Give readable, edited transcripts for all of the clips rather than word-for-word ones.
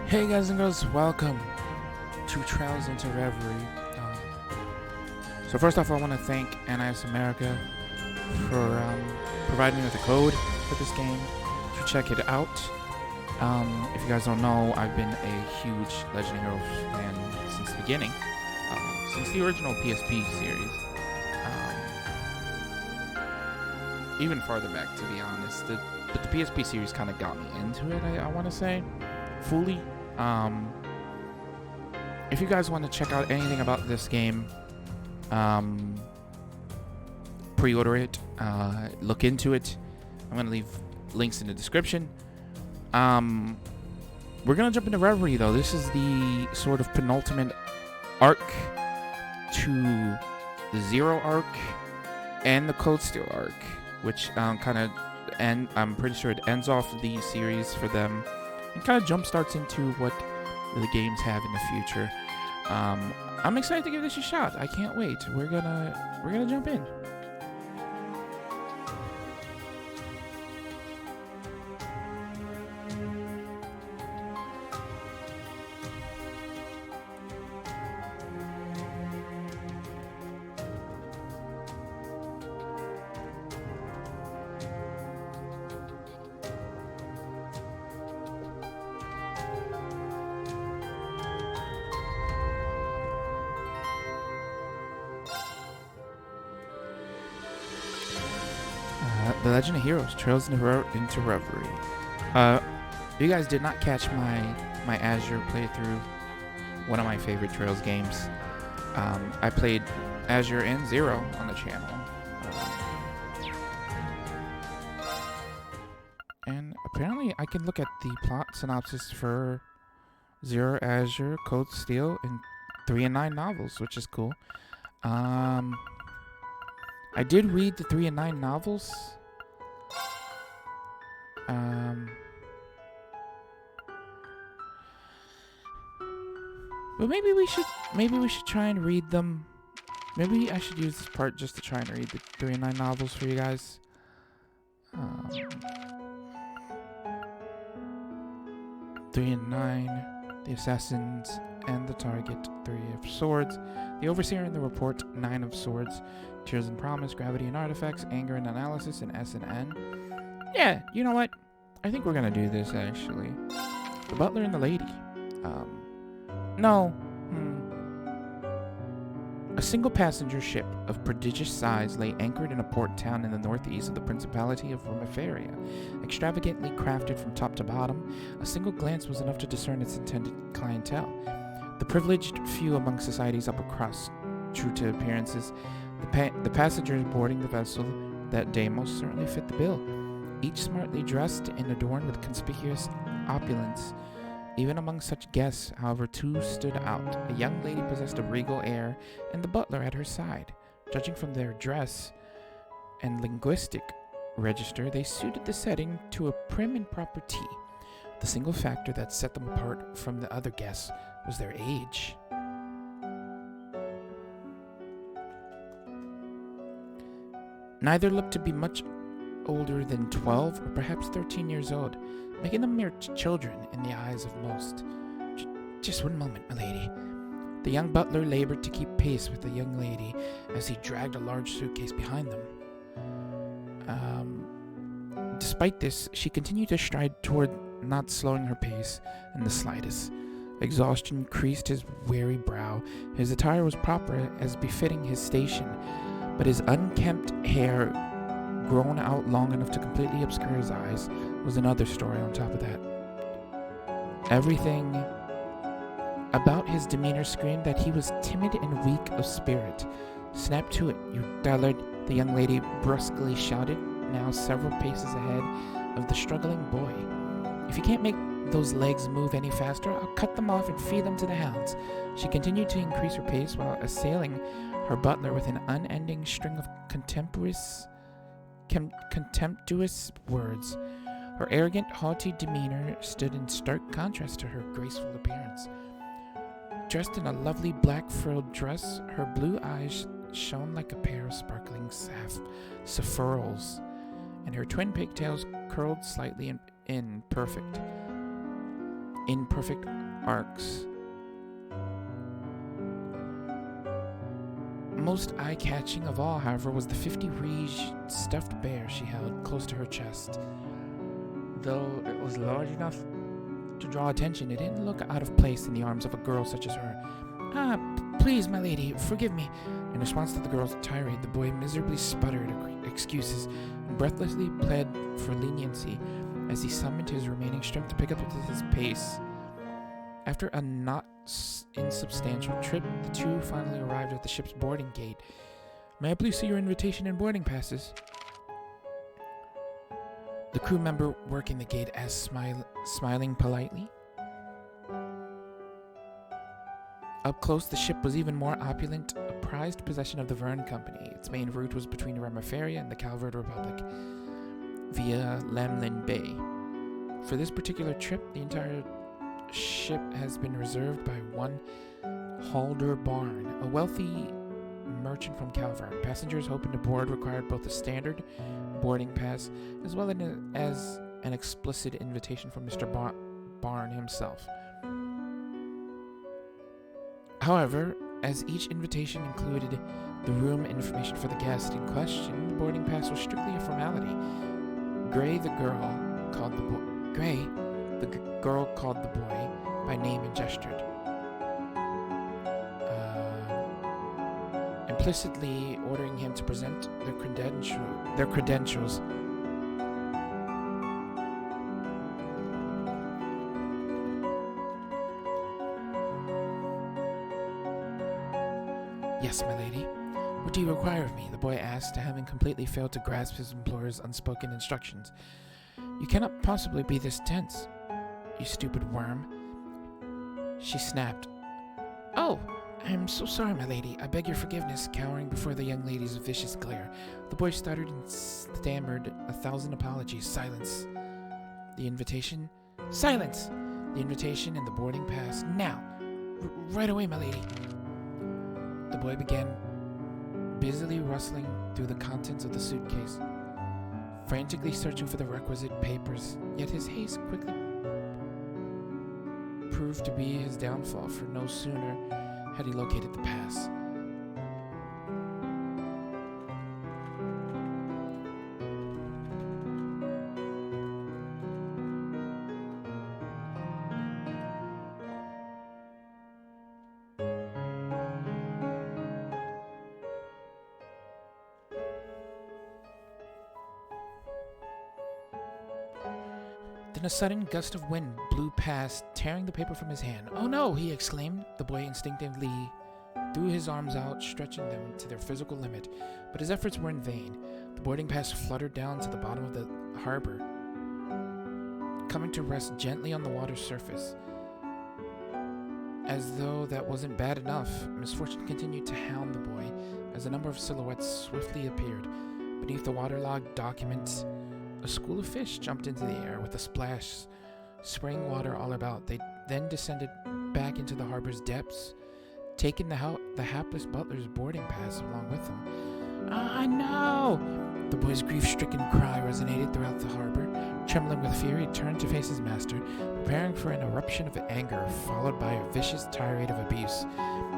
Hey guys and girls, welcome to Trails into Reverie. So first off, I want to thank NISA America for providing me with a code for this game to check it out. If you guys don't know, I've been a huge Legend of Heroes fan since the beginning, since the original PSP series. Even farther back, to be honest. But the PSP series kind of got me into it, I want to say, fully. If you guys want to check out anything about this game, pre-order it, look into it. I'm going to leave links in the description. We're going to jump into Reverie, though. This is the sort of penultimate arc to the Zero arc and the Cold Steel arc, which I'm pretty sure it ends off the series for them and kind of jumpstarts into what the games have in the future. I'm excited to give this a shot. I can't wait. We're gonna jump in. The Legend of Heroes, Trails into Reverie. You guys did not catch my Azure playthrough, one of my favorite Trails games. I played Azure and Zero on the channel. And apparently I can look at the plot synopsis for Zero, Azure, Cold Steel, and 3 and 9 novels, which is cool. I did read the 3 and 9 novels. But maybe we should try and read them. Maybe I should use this part just to try and read the 3 and 9 novels for you guys. 3 and 9, The Assassins and the Target, 3 of Swords, The Overseer and the Report, 9 of Swords, Tears and Promise, Gravity and Artifacts, Anger and Analysis, and S and N. Yeah, you know what? I think we're gonna do this, actually. The Butler and the Lady. A single passenger ship of prodigious size lay anchored in a port town in the northeast of the Principality of Reverie. Extravagantly crafted from top to bottom, a single glance was enough to discern its intended clientele. The privileged few among society's upper crust. True to appearances, the passengers boarding the vessel that day most certainly fit the bill, each smartly dressed and adorned with conspicuous opulence. Even among such guests, however, two stood out. A young lady possessed of regal air, and the butler at her side. Judging from their dress and linguistic register, they suited the setting to a prim and proper T. The single factor that set them apart from the other guests was their age. Neither looked to be much older than 12 or perhaps 13 years old, making them mere children in the eyes of most. Just one moment, my lady. The young butler labored to keep pace with the young lady as he dragged a large suitcase behind them. Despite this, she continued to stride toward, not slowing her pace in the slightest. Exhaustion creased his weary brow. His attire was proper as befitting his station, but his unkempt hair, grown out long enough to completely obscure his eyes, was another story on top of that. Everything about his demeanor screamed that he was timid and weak of spirit. "Snap to it, you dullard," the young lady brusquely shouted, now several paces ahead of the struggling boy. "If you can't make those legs move any faster, I'll cut them off and feed them to the hounds." She continued to increase her pace while assailing her butler with an unending string of contemptuous words. Her arrogant, haughty demeanor stood in stark contrast to her graceful appearance. Dressed in a lovely black frilled dress, her blue eyes shone like a pair of sparkling sapphires, and her twin pigtails curled slightly in perfect in perfect arcs. Most eye-catching of all, however, was the 50 Rige stuffed bear she held close to her chest. Though it was large enough to draw attention, it didn't look out of place in the arms of a girl such as her. Please, my lady, forgive me." In response to the girl's tirade, the boy miserably sputtered excuses and breathlessly pled for leniency as he summoned his remaining strength to pick up his pace. After a not insubstantial trip, the two finally arrived at the ship's boarding gate. "May I please see your invitation and boarding passes?" The crew member working the gate asked, smiling politely. Up close, the ship was even more opulent, a prized possession of the Verne Company. Its main route was between Remeferia and the Calvert Republic, via Lamlin Bay. For this particular trip, the entire ship has been reserved by one Halder Barn, a wealthy merchant from Calvert. Passengers hoping to board required both a standard boarding pass as well as an explicit invitation from Mr. Barn himself. However, as each invitation included the room information for the guest in question, the boarding pass was strictly a formality. Gray, the girl called the boy by name and gestured, implicitly ordering him to present their credentials. "Yes, my lady. What do you require of me?" the boy asked, having completely failed to grasp his employer's unspoken instructions. "You cannot possibly be this tense, you stupid worm," she snapped. "Oh, I'm so sorry, my lady. I beg your forgiveness," cowering before the young lady's vicious glare. The boy stuttered and stammered 1,000 apologies. "Silence. The invitation? Silence! The invitation and the boarding pass. Now! Right away, my lady." The boy began busily rustling through the contents of the suitcase, frantically searching for the requisite papers, yet his haste quickly proved to be his downfall, for no sooner had he located the pass. Then a sudden gust of wind blew past, tearing the paper from his hand. "Oh no!" he exclaimed. The boy instinctively threw his arms out, stretching them to their physical limit, but his efforts were in vain. The boarding pass fluttered down to the bottom of the harbor, coming to rest gently on the water's surface. As though that wasn't bad enough, misfortune continued to hound the boy as a number of silhouettes swiftly appeared. Beneath the waterlogged documents, a school of fish jumped into the air with a splash, spraying water all about. They then descended back into the harbor's depths, taking the hapless butler's boarding pass along with them. "Ah, no!" The boy's grief-stricken cry resonated throughout the harbor. Trembling with fear, he turned to face his master, preparing for an eruption of anger, followed by a vicious tirade of abuse.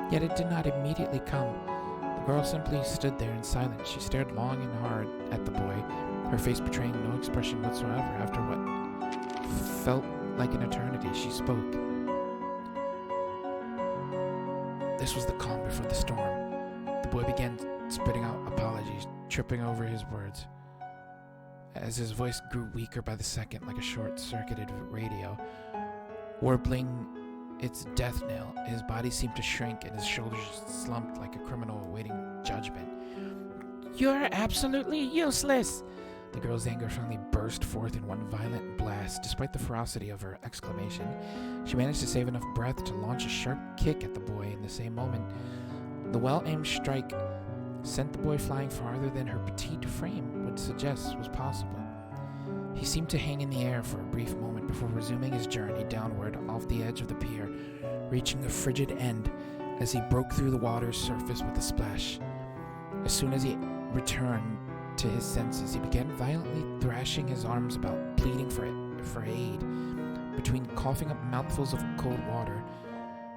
Yet it did not immediately come. The girl simply stood there in silence. She stared long and hard at the boy, her face betraying no expression whatsoever. After what felt like an eternity, she spoke. This was the calm before the storm. The boy began spitting out apologies, tripping over his words. As his voice grew weaker by the second, like a short-circuited radio, warbling its death knell, his body seemed to shrink and his shoulders slumped like a criminal awaiting judgment. "You're absolutely useless!" The girl's anger finally burst forth in one violent blast. Despite the ferocity of her exclamation, she managed to save enough breath to launch a sharp kick at the boy. In the same moment, the well-aimed strike sent the boy flying farther than her petite frame would suggest was possible. He seemed to hang in the air for a brief moment before resuming his journey downward off the edge of the pier, reaching a frigid end as he broke through the water's surface with a splash. As soon as he returned to his senses, he began violently thrashing his arms about, pleading for aid. between coughing up mouthfuls of cold water.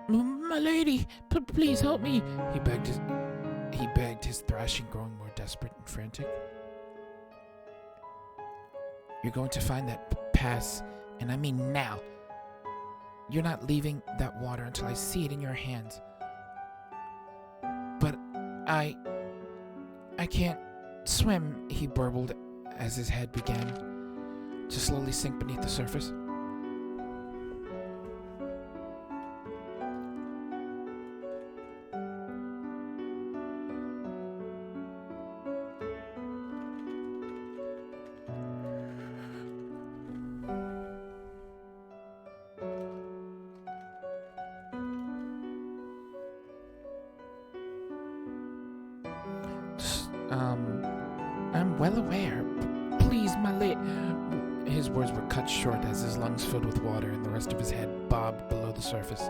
My lady, please help me, he begged, his thrashing growing more desperate and frantic. You're going to find that pass, and I mean now. You're not leaving that water until I see it in your hands. But I can't swim, he burbled as his head began to slowly sink beneath the surface. I'm well aware. Please, my lady. His words were cut short as his lungs filled with water and the rest of his head bobbed below the surface.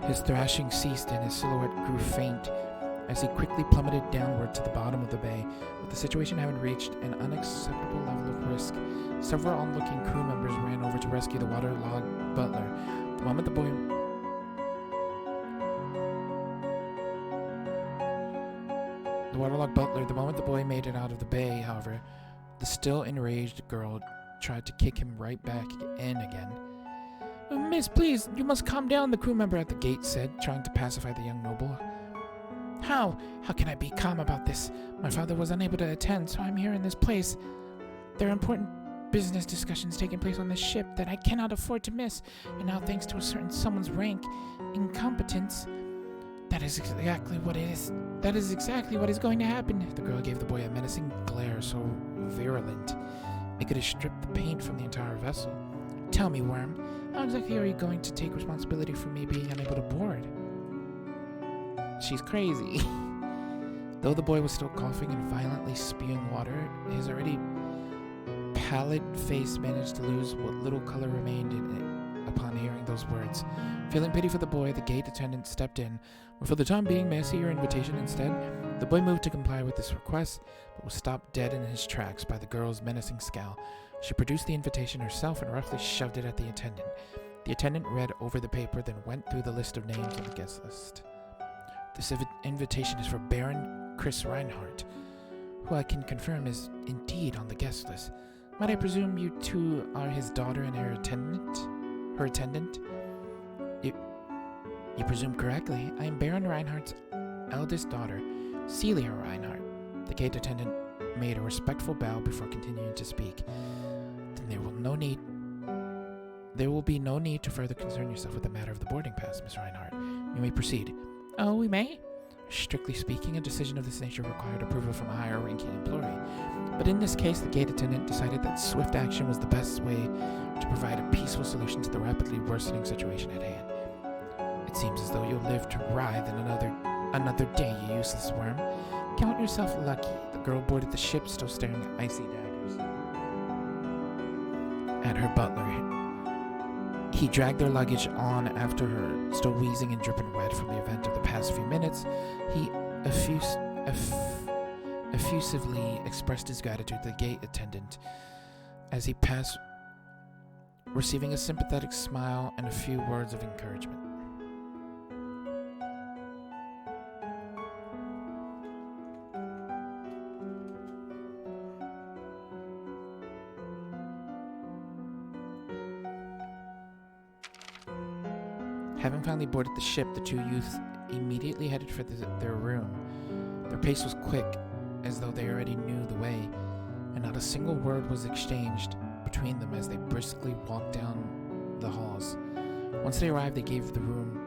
His thrashing ceased and his silhouette grew faint as he quickly plummeted downward to the bottom of the bay. With the situation having reached an unacceptable level of risk, several onlooking crew members ran over to rescue the waterlogged butler. The moment the boy made it out of the bay, however, the still enraged girl tried to kick him right back in again. Miss, please, you must calm down, the crew member at the gate said, trying to pacify the young noble. How can I be calm about this? My father was unable to attend, so I'm here in this place. There are important business discussions taking place on this ship that I cannot afford to miss, and now thanks to a certain someone's rank, incompetence, that is exactly what is going to happen. The girl gave the boy a menacing glare so virulent it could have stripped the paint from the entire vessel. Tell me, Worm, how exactly are you going to take responsibility for me being unable to board? She's crazy. Though the boy was still coughing and violently spewing water, his already pallid face managed to lose what little color remained in it upon hearing those words. Feeling pity for the boy, the gate attendant stepped in. Well, for the time being, may I see your invitation instead? The boy moved to comply with this request, but was stopped dead in his tracks by the girl's menacing scowl. She produced the invitation herself and roughly shoved it at the attendant. The attendant read over the paper, then went through the list of names on the guest list. This invitation is for Baron Chris Reinhardt, who I can confirm is indeed on the guest list. Might I presume you two are his daughter and her attendant? You presume correctly. I am Baron Reinhardt's eldest daughter, Celia Reinhardt. The gate attendant made a respectful bow before continuing to speak. Then there will be no need to further concern yourself with the matter of the boarding pass, Miss Reinhardt. You may proceed. Oh, we may? Strictly speaking, a decision of this nature required approval from a higher-ranking employee. But in this case, the gate attendant decided that swift action was the best way to provide a peaceful solution to the rapidly worsening situation at hand. It seems as though you'll live to writhe in another day, you useless worm. Count yourself lucky. The girl boarded the ship, still staring at icy daggers at her butler. He dragged their luggage on after her, still wheezing and dripping wet from the event of the past few minutes. He effusively expressed his gratitude to the gate attendant as he passed, receiving a sympathetic smile and a few words of encouragement. Having finally boarded the ship, the two youths immediately headed for their room. Their pace was quick, as though they already knew the way, and not a single word was exchanged between them as they briskly walked down the halls. Once they arrived, they gave the room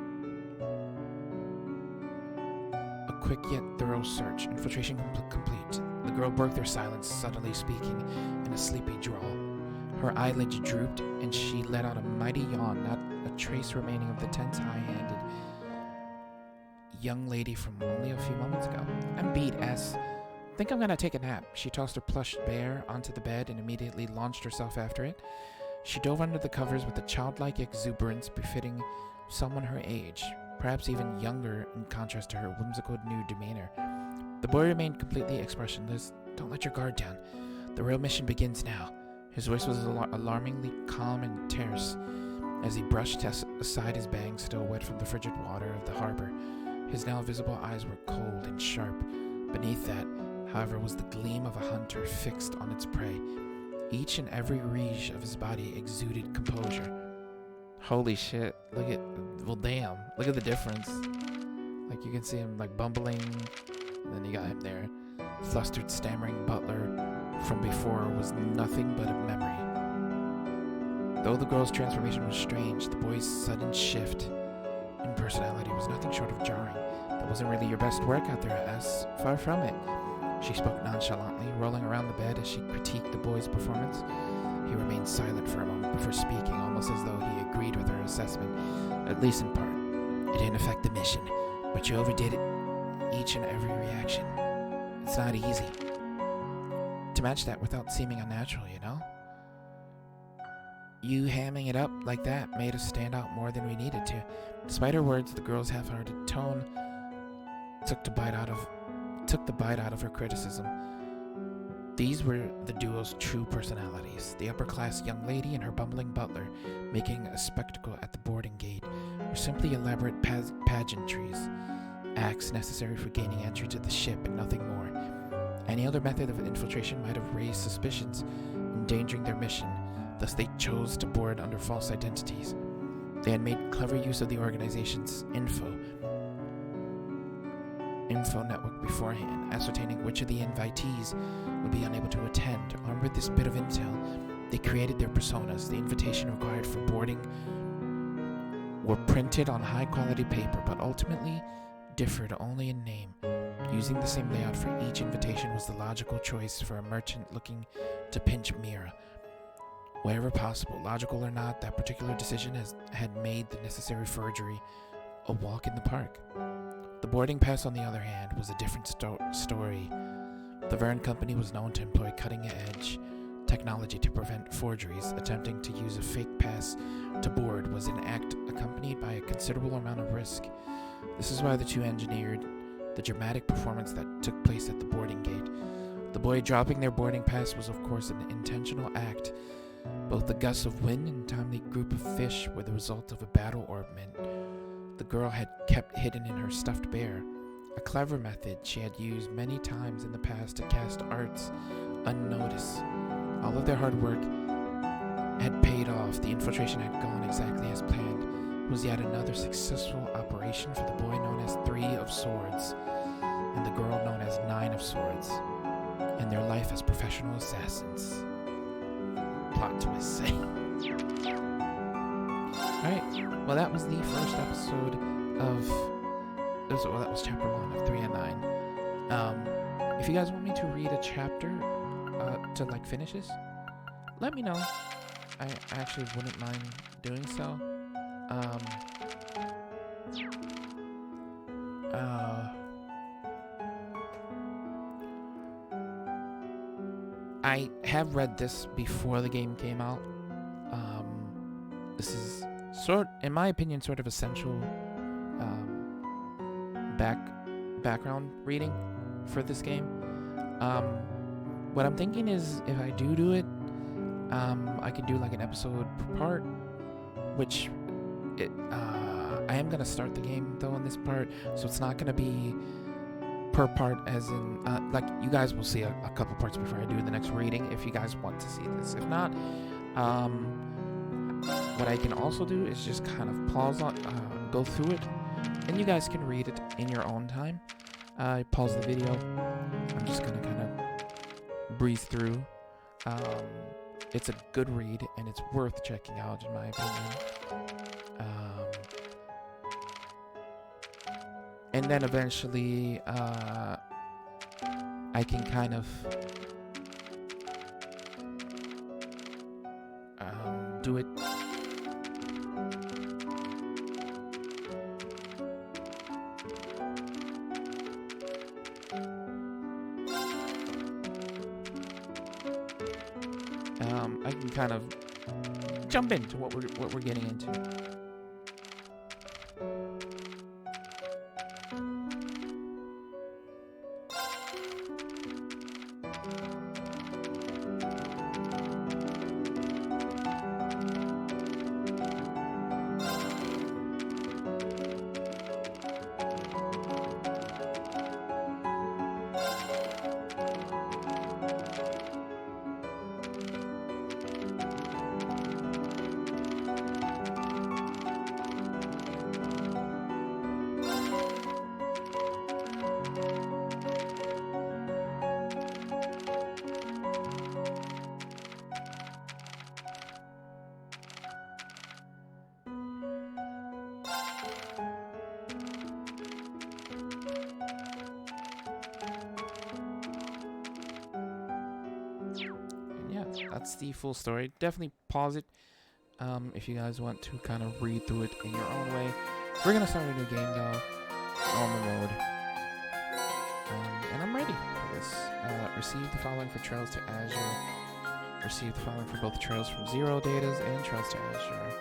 a quick yet thorough search, infiltration complete. The girl broke their silence, suddenly speaking in a sleepy drawl. Her eyelids drooped, and she let out a mighty yawn, not a trace remaining of the tense, high-handed young lady from only a few moments ago. I'm beat, S. Think I'm gonna take a nap. She tossed her plush bear onto the bed and immediately launched herself after it. She dove under the covers with a childlike exuberance befitting someone her age, perhaps even younger in contrast to her whimsical new demeanor. The boy remained completely expressionless. Don't let your guard down. The real mission begins now. His voice was alarmingly calm and terse as he brushed aside his bangs still wet from the frigid water of the harbor. His now visible eyes were cold and sharp. Beneath that, however, was the gleam of a hunter fixed on its prey. Each and every ridge of his body exuded composure. Holy shit, look at, well damn, look at the difference. Like you can see him like bumbling, and then you got him there. Flustered, stammering butler from before was nothing but a memory. Though the girl's transformation was strange, the boy's sudden shift in personality was nothing short of jarring. That wasn't really your best work out there, S. Far from it. She spoke nonchalantly, rolling around the bed as she critiqued the boy's performance. He remained silent for a moment before speaking, almost as though he agreed with her assessment, at least in part. It didn't affect the mission, but you overdid it. Each and every reaction. It's not easy to match that without seeming unnatural, you know? You hamming it up like that made us stand out more than we needed to. Despite her words, the girl's half-hearted tone took the bite out of her criticism. These were the duo's true personalities. The upper-class young lady and her bumbling butler, making a spectacle at the boarding gate, were simply elaborate pageantries, acts necessary for gaining entry to the ship and nothing more. Any other method of infiltration might have raised suspicions, endangering their mission. Thus they chose to board under false identities. They had made clever use of the organization's info network beforehand, ascertaining which of the invitees would be unable to attend. Armed with this bit of intel, they created their personas. The invitation required for boarding were printed on high-quality paper, but ultimately differed only in name. Using the same layout for each invitation was the logical choice for a merchant looking to pinch Mira. Wherever possible, logical or not, that particular decision had made the necessary forgery a walk in the park. The boarding pass, on the other hand, was a different story. The Verne Company was known to employ cutting-edge technology to prevent forgeries. Attempting to use a fake pass to board was an act accompanied by a considerable amount of risk. This is why the two engineered the dramatic performance that took place at the boarding gate. The boy dropping their boarding pass was, of course, an intentional act. Both the gusts of wind and timely group of fish were the result of a battle ornament the girl had kept hidden in her stuffed bear, a clever method she had used many times in the past to cast arts unnoticed. All of their hard work had paid off. The infiltration had gone exactly as planned. It was yet another successful operation for the boy known as Three of Swords and the girl known as Nine of Swords, in their life as professional assassins. Plot twist. Alright, well that was the first episode of, that was chapter 1 of 3 and 9. If you guys want me to read a chapter to like finish this, let me know. I actually wouldn't mind doing so. I have read this before the game came out. This is in my opinion, sort of essential background reading for this game. What I'm thinking is, if I do it, I can do like an episode per part, which I am gonna start the game though in this part, so it's not gonna be per part as in like you guys will see a couple parts before I do the next reading if you guys want to see this. If not, what I can also do is just kind of pause on, go through it, and you guys can read it in your own time. Pause the video. I'm just gonna kind of breeze through. It's a good read and it's worth checking out in my opinion. And then eventually I can kind of do it I can kind of jump into what we're getting into. that's the full story. Definitely pause it if you guys want to kind of read through it in your own way. We're gonna start a new game though, normal mode, and I'm ready for this. Receive the following for Trails to Azure. Receive the following for both Trails from Zero Datas and Trails to Azure.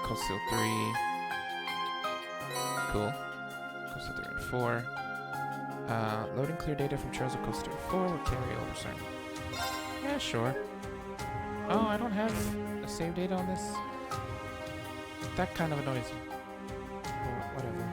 Coastal 3. Cool. Coastal 3 and 4. Load and clear data from Trails of Coastal 4 will carry over certain. Yeah, sure. Oh, I don't have a save data on this. That kind of annoys me. But whatever.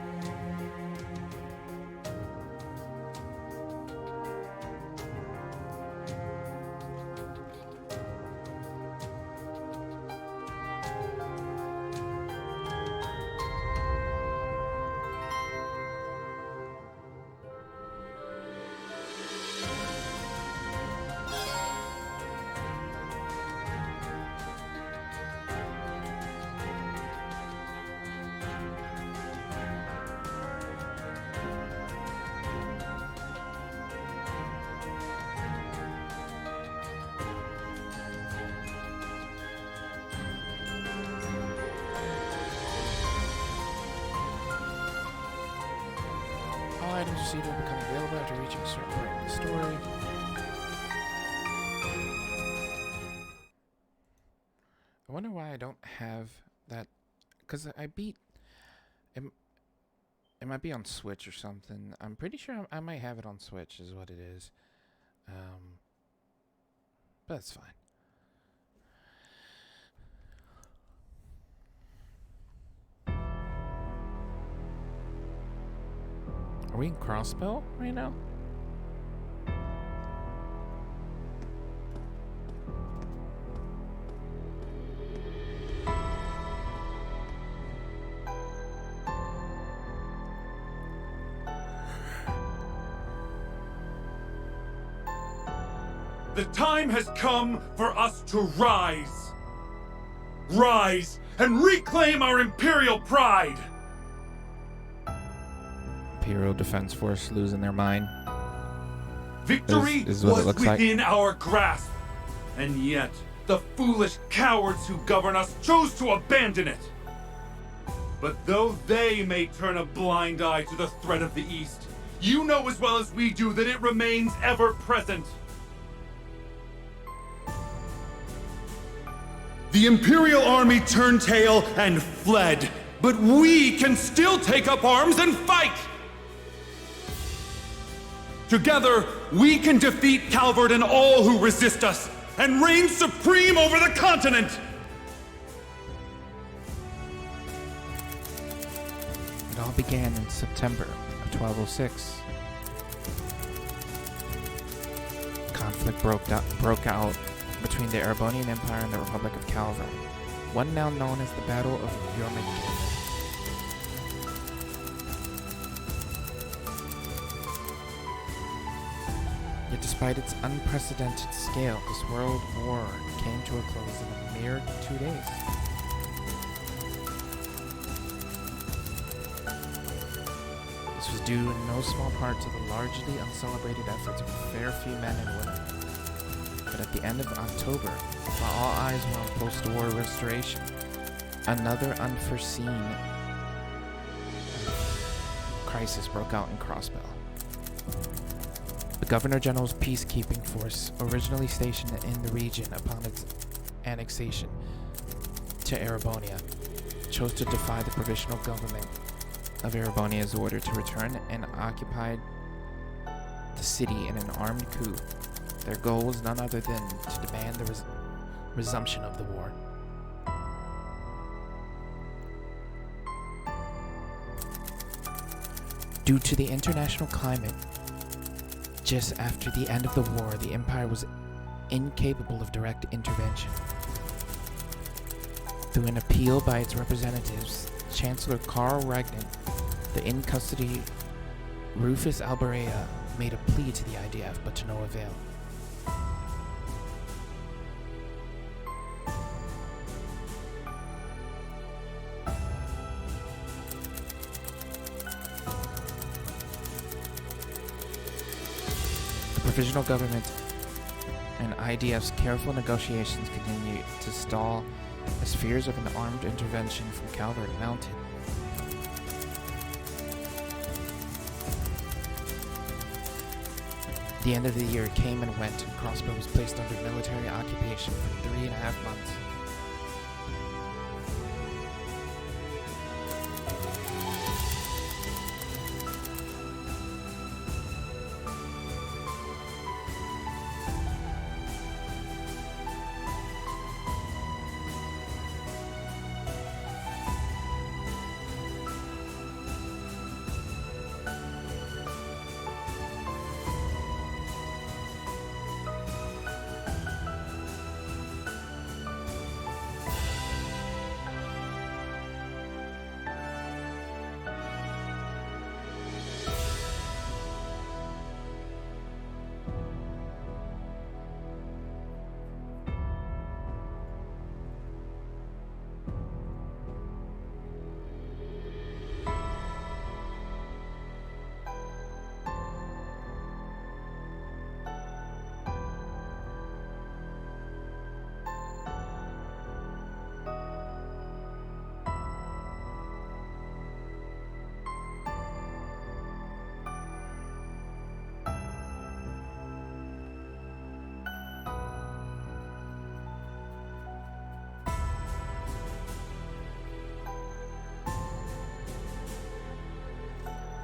All items received will become available after reaching a certain point in the story. I wonder why I don't have that, because I beat it. It might be on Switch or something. I'm pretty sure I might have it on Switch is what it is. But that's fine. Are we in Crossbell right now? The time has come for us to rise. Rise and reclaim our Imperial pride. Imperial Defense Force losing their mind. Victory is what it was looks like. within our grasp. And yet, the foolish cowards who govern us chose to abandon it. But though they may turn a blind eye to the threat of the East, you know as well as we do that it remains ever present. The Imperial army turned tail and fled, but we can still take up arms and fight! Together, we can defeat Calvert and all who resist us, and reign supreme over the continent! It all began in September of 1206. Conflict broke out between the Erebonian Empire and the Republic of Calvert, one now known as the Battle of Jormungandr. Yet despite its unprecedented scale, this world war came to a close in a mere 2 days. This was due in no small part to the largely uncelebrated efforts of a fair few men and women. But at the end of October, while all eyes were on post-war restoration, another unforeseen crisis broke out in Crossbell. The Governor General's peacekeeping force, originally stationed in the region upon its annexation to Erebonia, chose to defy the provisional government of Erebonia's order to return and occupy the city in an armed coup. Their goal was none other than to demand the resumption of the war. Due to the international climate, just after the end of the war, the Empire was incapable of direct intervention. Through an appeal by its representatives, Chancellor Karl Regnant, the in-custody Rufus Alberea made a plea to the IDF, but to no avail. The provisional government and IDF's careful negotiations continued to stall as fears of an armed intervention from Calvert mounted. The end of the year came and went, and Crossbell was placed under military occupation for 3.5 months.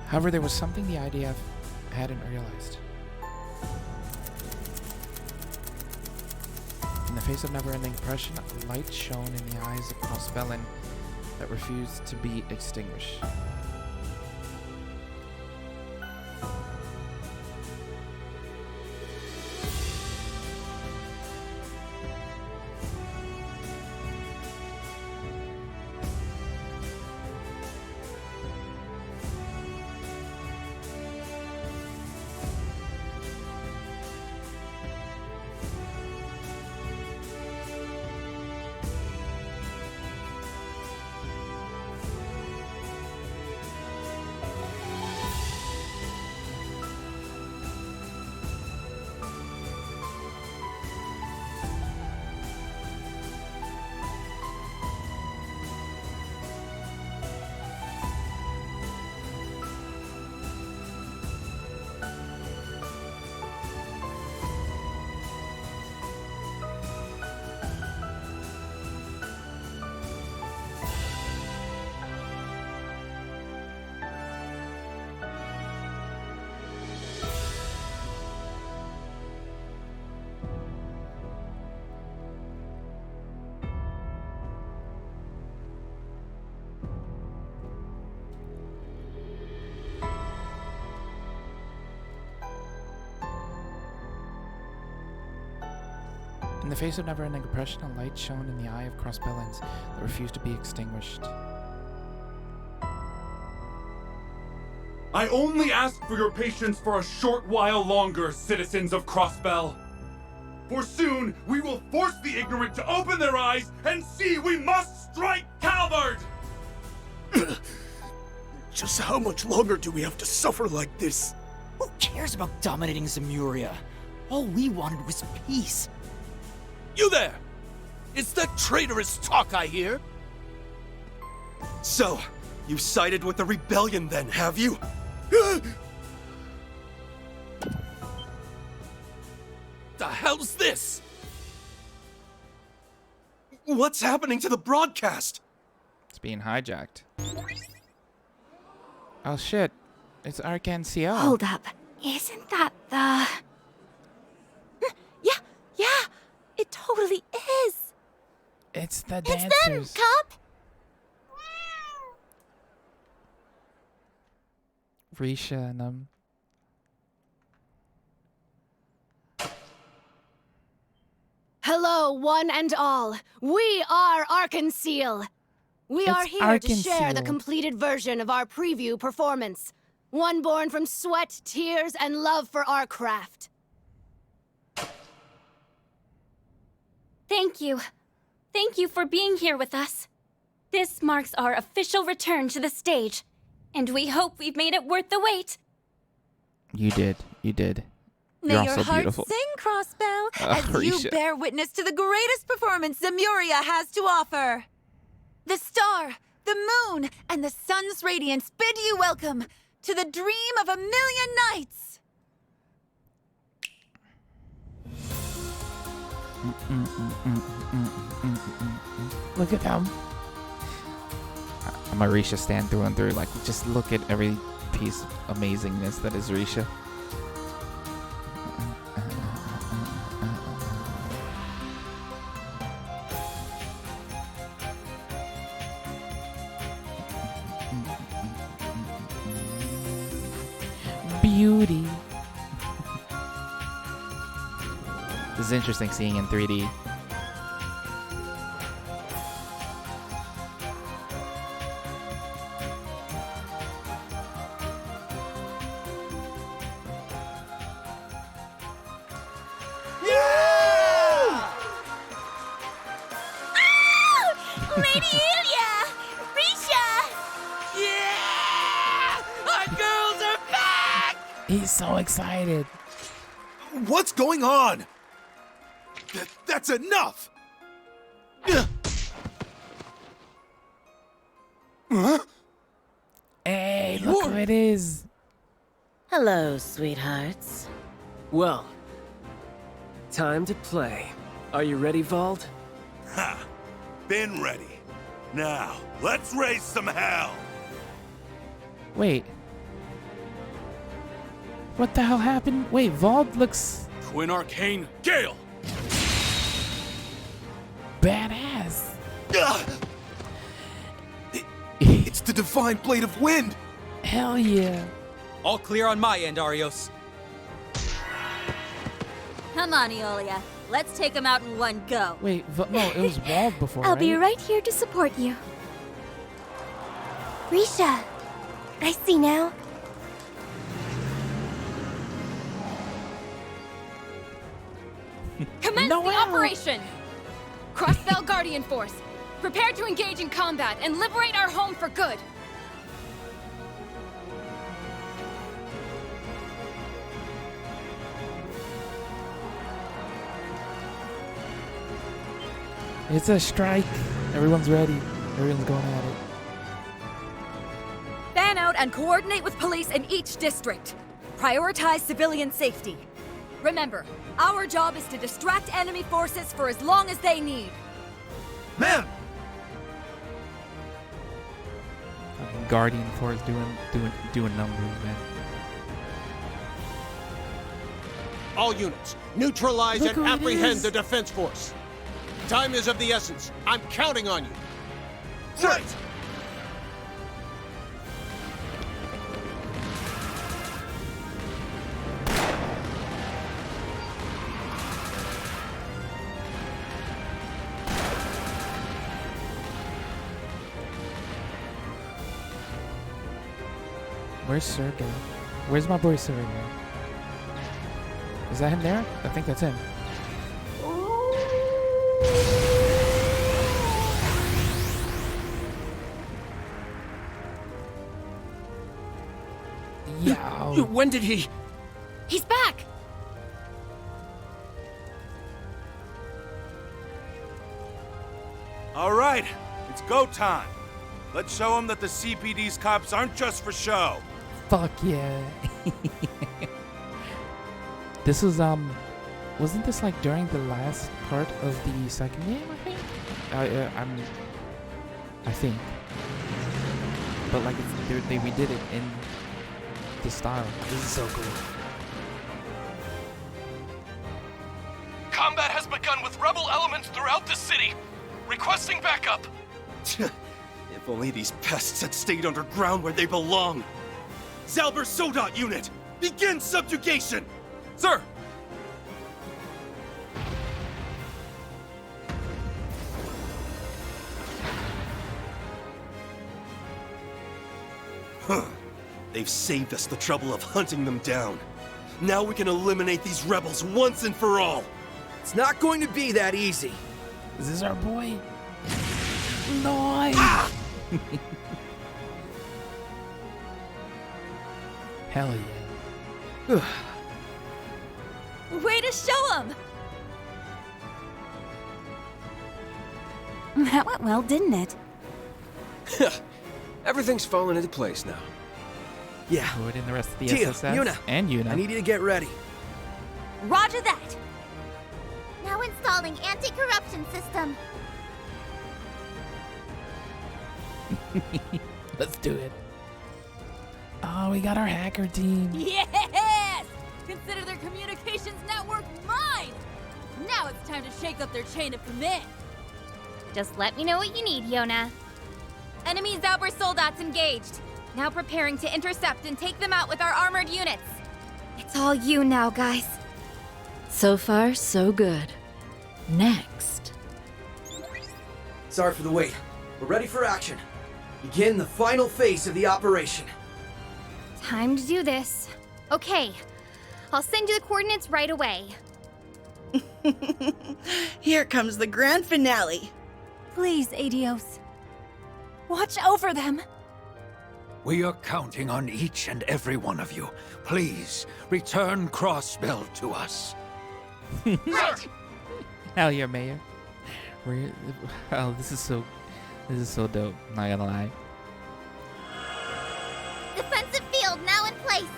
However, there was something the IDF hadn't realized. In the face of never-ending oppression, a light shone in the eyes of Crossbell that refused to be extinguished. In the face of never-ending oppression, a light shone in the eye of Crossbell that refused to be extinguished. I only ask for your patience for a short while longer, citizens of Crossbell. For soon, we will force the ignorant to open their eyes and see we must strike Calvert! Just how much longer do we have to suffer like this? Who cares about dominating Zemuria? All we wanted was peace. You there! It's that traitorous talk I hear! So, you sided with the rebellion then, have you? The hell's this? What's happening to the broadcast? It's being hijacked. Oh shit, it's Arcan CO. Hold up. Isn't that the... Yeah, it totally is. It's the It's dancers. them, Cup. Risha and them. Hello, one and all. We are Arkanseel. We are here to share the Arkanseel. completed version of our preview performance. One born from sweat, tears, and love for our craft. Thank you. Thank you for being here with us. This marks our official return to the stage, and we hope we've made it worth the wait. You did. You did. May You're your also heart beautiful. sing, Crossbell, as you Risha. bear witness to the greatest performance Zemuria has to offer. The star, the moon, and the sun's radiance bid you welcome to the dream of a million nights. Look at them. I'm a Risha stand through and through. Like, just look at every piece of amazingness that is Risha. Beauty. This is interesting seeing in 3D. Lady Ilya! Risha! Yeah! Our girls are back! He's so excited. What's going on? That's enough! Huh? Hey, look who it is. Hello, sweethearts. Well, time to play. Are you ready, Vald? Ha! Been ready. Now, let's raise some hell! Wait. What the hell happened? Wait, Vald looks Twin Arcane Gale! badass. It's the Divine Blade of Wind! Hell yeah. All clear on my end, Arios. Come on, Eolia. Let's take him out in one go. Wait, no, it was Vald before, I'll right? be right here to support you. Risha, I see now. Commence the operation! Crossbell Guardian Force, prepare to engage in combat and liberate our home for good! It's a strike. Everyone's ready. Everyone's going at it. Fan out and coordinate with police in each district. Prioritize civilian safety. Remember, our job is to distract enemy forces for as long as they need. Ma'am! Guardian Force doing numbers, man. All units, neutralize Look and who it apprehend is. the defense force. Time is of the essence. I'm counting on you. Right! Where's Sergey? Where's my boy Sergey? Is that him there? I think that's him. Yo. When did he? He's back! All right, it's go time. Let's show them that the CPD's cops aren't just for show. Fuck yeah. This was, wasn't this like during the last part of the second game, I think? I think. But like, they redid it in the style. This is so cool. Combat has begun with rebel elements throughout the city. Requesting backup. If only these pests had stayed underground where they belong. Zalber Sodat unit, begin subjugation! Sir! Huh. They've saved us the trouble of hunting them down. Now we can eliminate these rebels once and for all. It's not going to be that easy. Is this our boy? Nice! Ah! Hell yeah. Way to show 'em! That went well, didn't it? Everything's falling into place now. Yeah. Put in the rest of the Tia, SSS Yuna. and Yuna. I need you to get ready. Roger that! Now installing anti-corruption system. Let's do it. Oh, we got our hacker team. Yes! Consider their communications network mine! Now it's time to shake up their chain of command. Just let me know what you need, Yona. Enemy Zauber soldats engaged. Now preparing to intercept and take them out with our armored units. It's all you now, guys. So far, so good. Next. Sorry for the wait. We're ready for action. Begin the final phase of the operation. Time to do this. Okay, I'll send you the coordinates right away. Here comes the grand finale. Please, Adios. Watch over them. We are counting on each and every one of you. Please, return Crossbell to us. Hell yeah, Mayor. Oh, this is so dope. Not gonna lie. Defensive field now in place.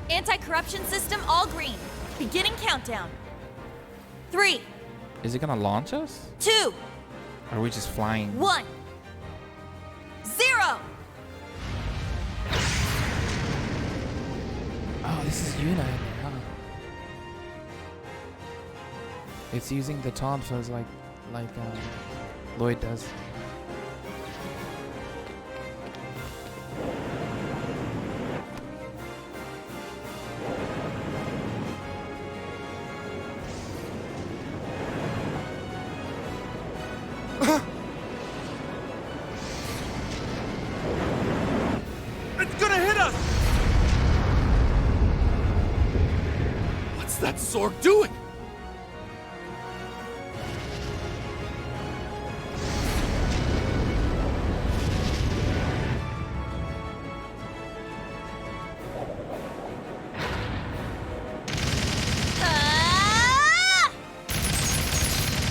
Anti-corruption system all green. Beginning countdown. 3, Is it gonna launch us? 2, Or are we just flying? 1, 0. Oh, this is Yuna in there, huh? It's using the tonsils like Lloyd does. It's gonna hit us! What's that Zorg doing?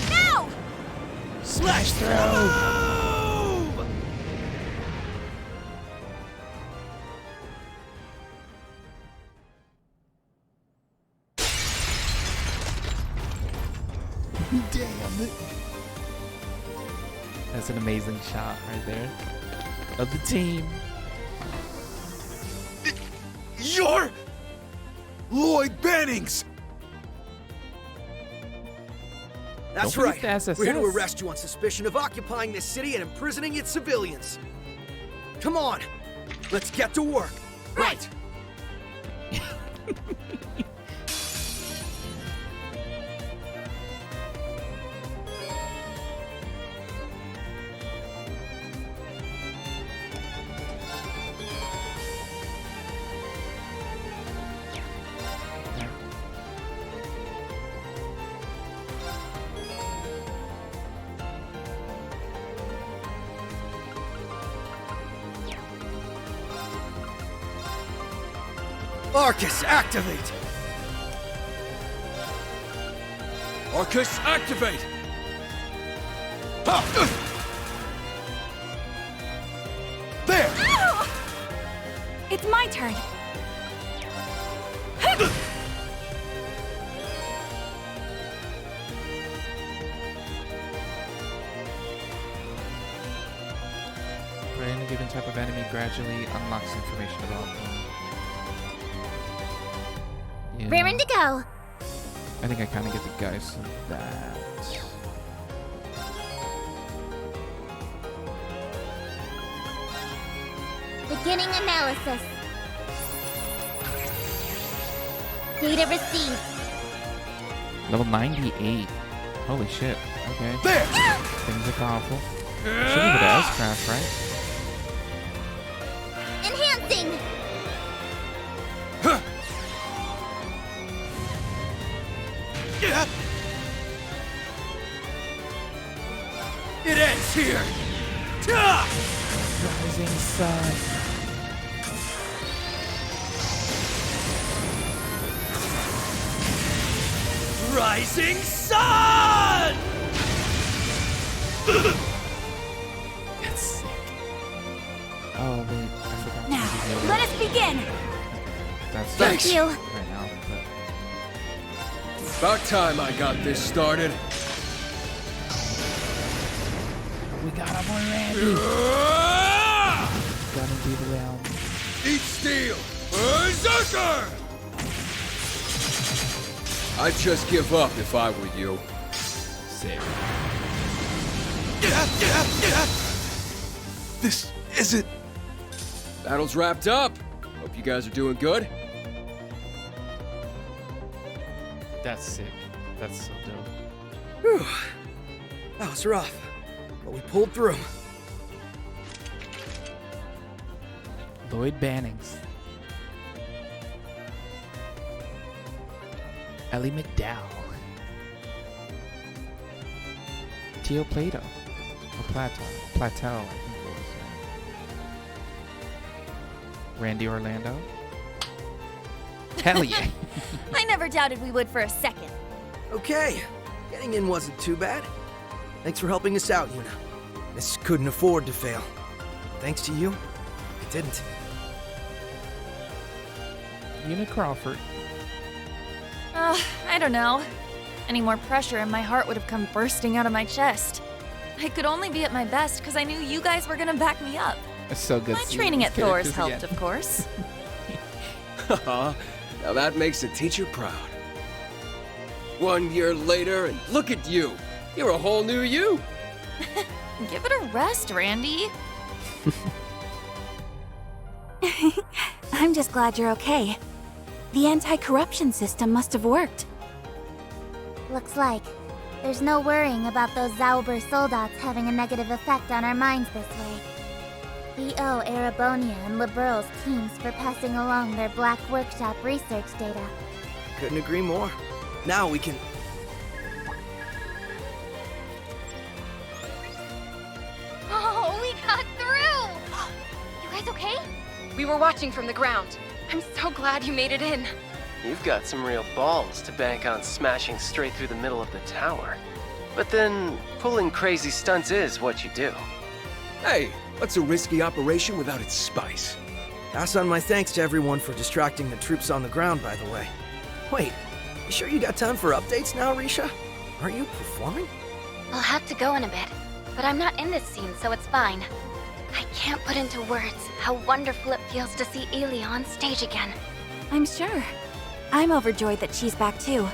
No! Slash through! Damn it. That's an amazing shot right there of the team. You're Lloyd Bannings! That's Don't right. forget the We're here to SSS. arrest you on suspicion of occupying this city and imprisoning its civilians. Come on. Let's get to work. Right! Arcus, activate! Arcus, activate! There! Ow! It's my turn. For any given type of enemy gradually unlocks information about them. Yeah. Raring to go. I think I kind of get the guys of that. Beginning analysis. Data received. Level 98. Holy shit. Okay. There! Things are powerful. Should be able to S-craft, right? Enhancing. It ends here! Rising sun. rising sun! That's sick. Oh, wait, I forgot. Now, let us begin! That's Thank you. right now. About time I got this started. We got him on Randy. Got him beat around. Eat steel! Berserker! I'd just give up if I were you. Sick. This isn't... Battle's wrapped up. Hope you guys are doing good. That's sick. That's so dope. Whew. That was rough, but we pulled through. Lloyd Bannings. Ellie McDowell. Teo Plato. Or Plateau, I think it was. Randy Orlando. Hell yeah. I never doubted we would for a second. Okay, getting in wasn't too bad. Thanks for helping us out, Yuna. This couldn't afford to fail. Thanks to you, it didn't. Yuna Crawford. I don't know. Any more pressure and my heart would have come bursting out of my chest. I could only be at my best because I knew you guys were gonna back me up. It's so good. My training at Thor's helped, of course. Haha, now that makes a teacher proud. 1 year later, and look at you. You're a whole new you. Give it a rest, Randy. I'm just glad you're okay. The anti-corruption system must have worked. Looks like. There's no worrying about those Zauber soldats having a negative effect on our minds this way. We owe Erebonia and Liberal's teams for passing along their Black Workshop research data. Couldn't agree more. Now we can... Oh, we got through! You guys okay? We were watching from the ground. I'm so glad you made it in. You've got some real balls to bank on smashing straight through the middle of the tower. But then, pulling crazy stunts is what you do. Hey, what's a risky operation without its spice? Pass on my thanks to everyone for distracting the troops on the ground, by the way. Wait, you sure you got time for updates now, Risha? Aren't you performing? I'll have to go in a bit, but I'm not in this scene, so it's fine. I can't put into words how wonderful it feels to see Elia on stage again. I'm sure. I'm overjoyed that she's back too.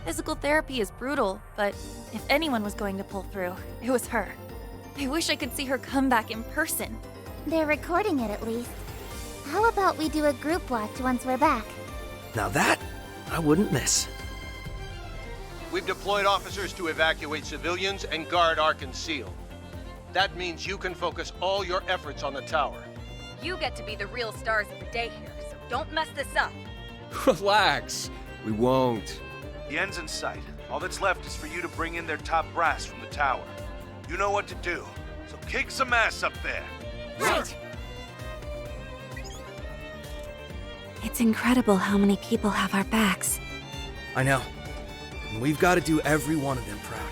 Physical therapy is brutal, but if anyone was going to pull through, it was her. I wish I could see her come back in person. They're recording it at least. How about we do a group watch once we're back? Now that, I wouldn't miss. We've deployed officers to evacuate civilians and guard Arkan Seal. That means you can focus all your efforts on the tower. You get to be the real stars of the day here, so don't mess this up. Relax. We won't. The end's in sight. All that's left is for you to bring in their top brass from the tower. You know what to do, so kick some ass up there. Right. It's incredible how many people have our backs. I know. And we've got to do every one of them proud.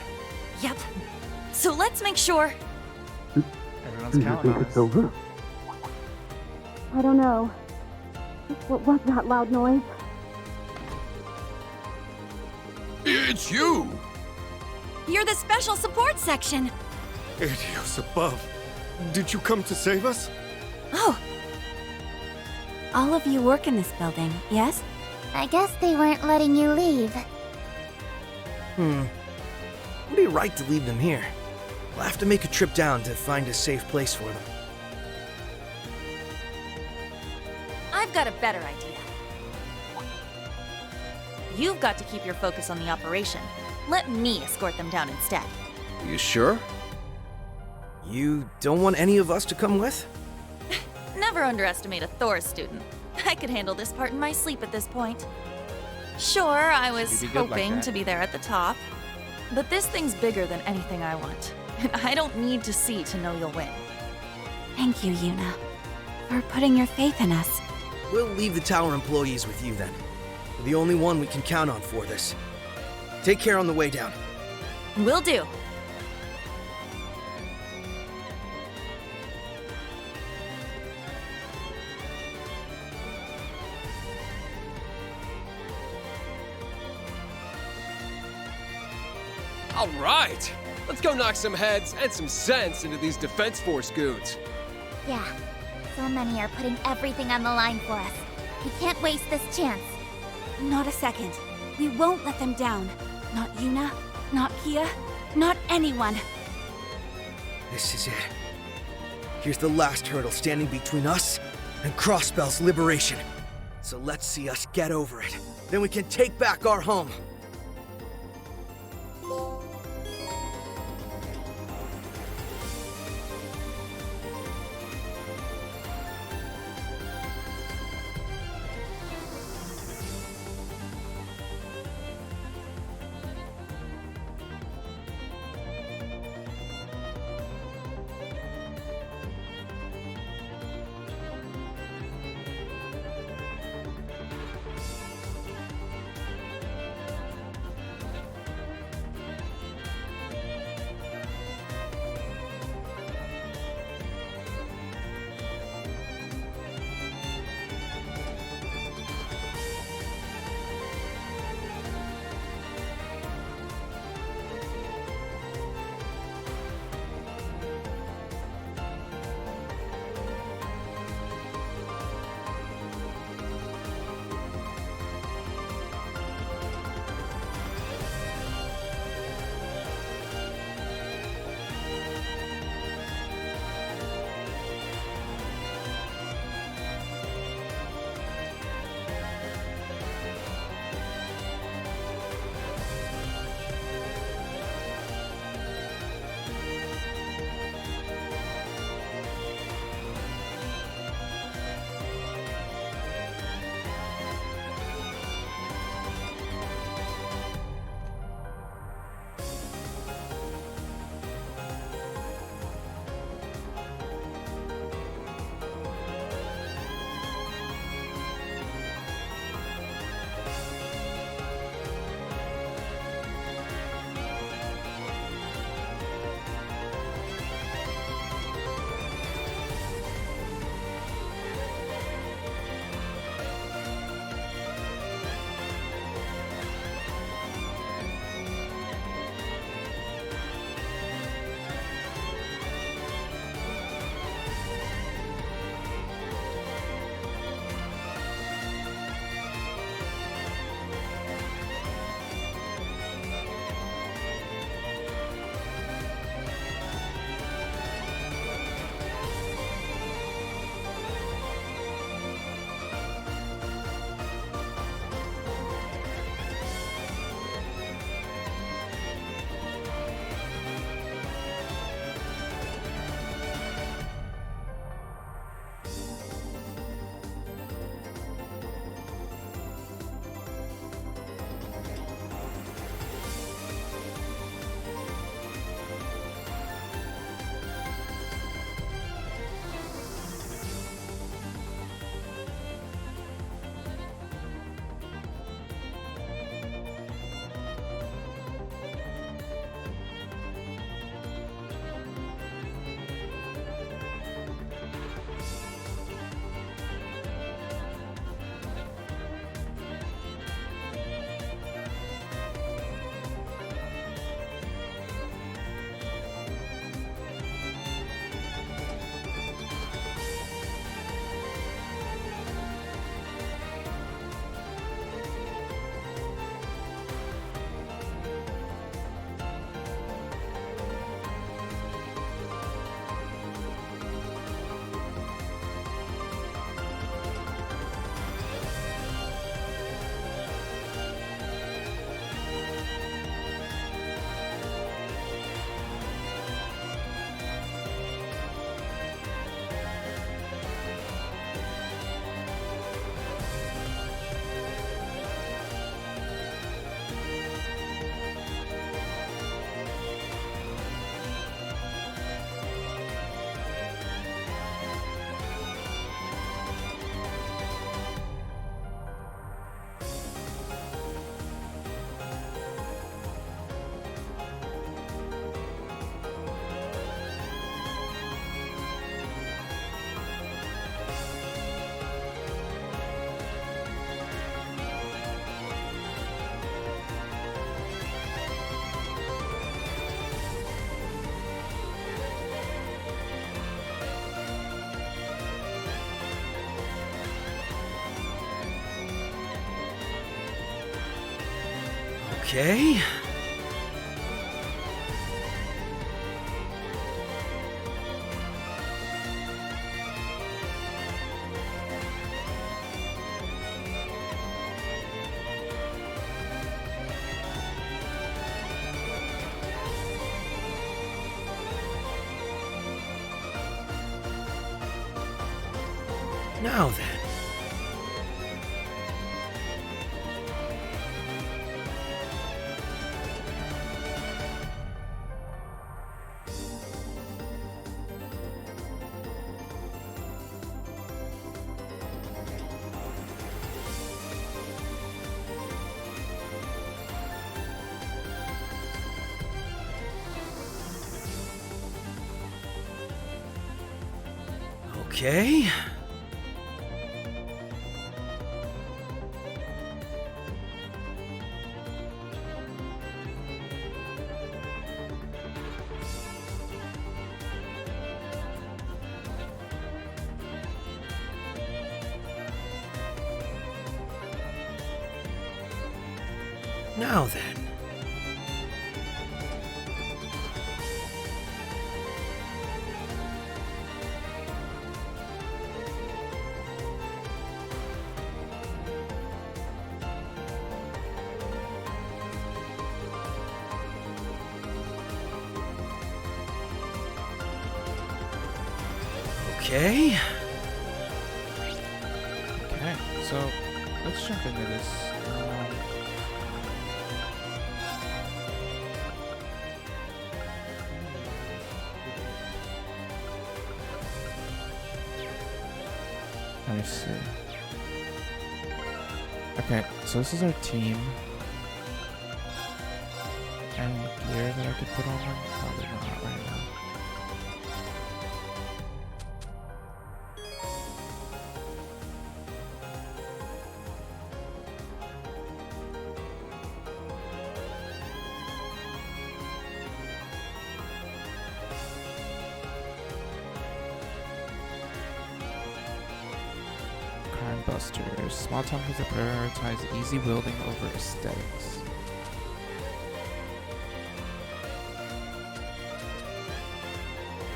Yep. So let's make sure. Everyone's counting on us. Over? I don't know. What was that loud noise? It's you! You're the special support section. Adios above. Did you come to save us? Oh. All of you work in this building, yes? I guess they weren't letting you leave. Would be right to leave them here. We'll have to make a trip down to find a safe place for them. I've got a better idea. You've got to keep your focus on the operation. Let me escort them down instead. You sure? You don't want any of us to come with? Never underestimate a Thor student. I could handle this part in my sleep at this point. Sure, I was hoping to be there at the top, but this thing's bigger than anything I want, and I don't need to see to know you'll win. Thank you, Yuna, for putting your faith in us. We'll leave the tower employees with you then. You're the only one we can count on for this. Take care on the way down. Will do. All right! Let's go knock some heads and some sense into these Defense Force goons. Yeah, so many are putting everything on the line for us. We can't waste this chance. Not a second. We won't let them down. Not Yuna, not Kia, not anyone. This is it. Here's the last hurdle standing between us and Crossbell's liberation. So let's see us get over it. Then we can take back our home. Okay. Now then. Okay. Now then. Okay. Okay, so let's jump into this. Let me see. Okay, so this is our team. Any gear that I could put on them? Probably not right now. Busters. Small towns that prioritize easy wielding over aesthetics.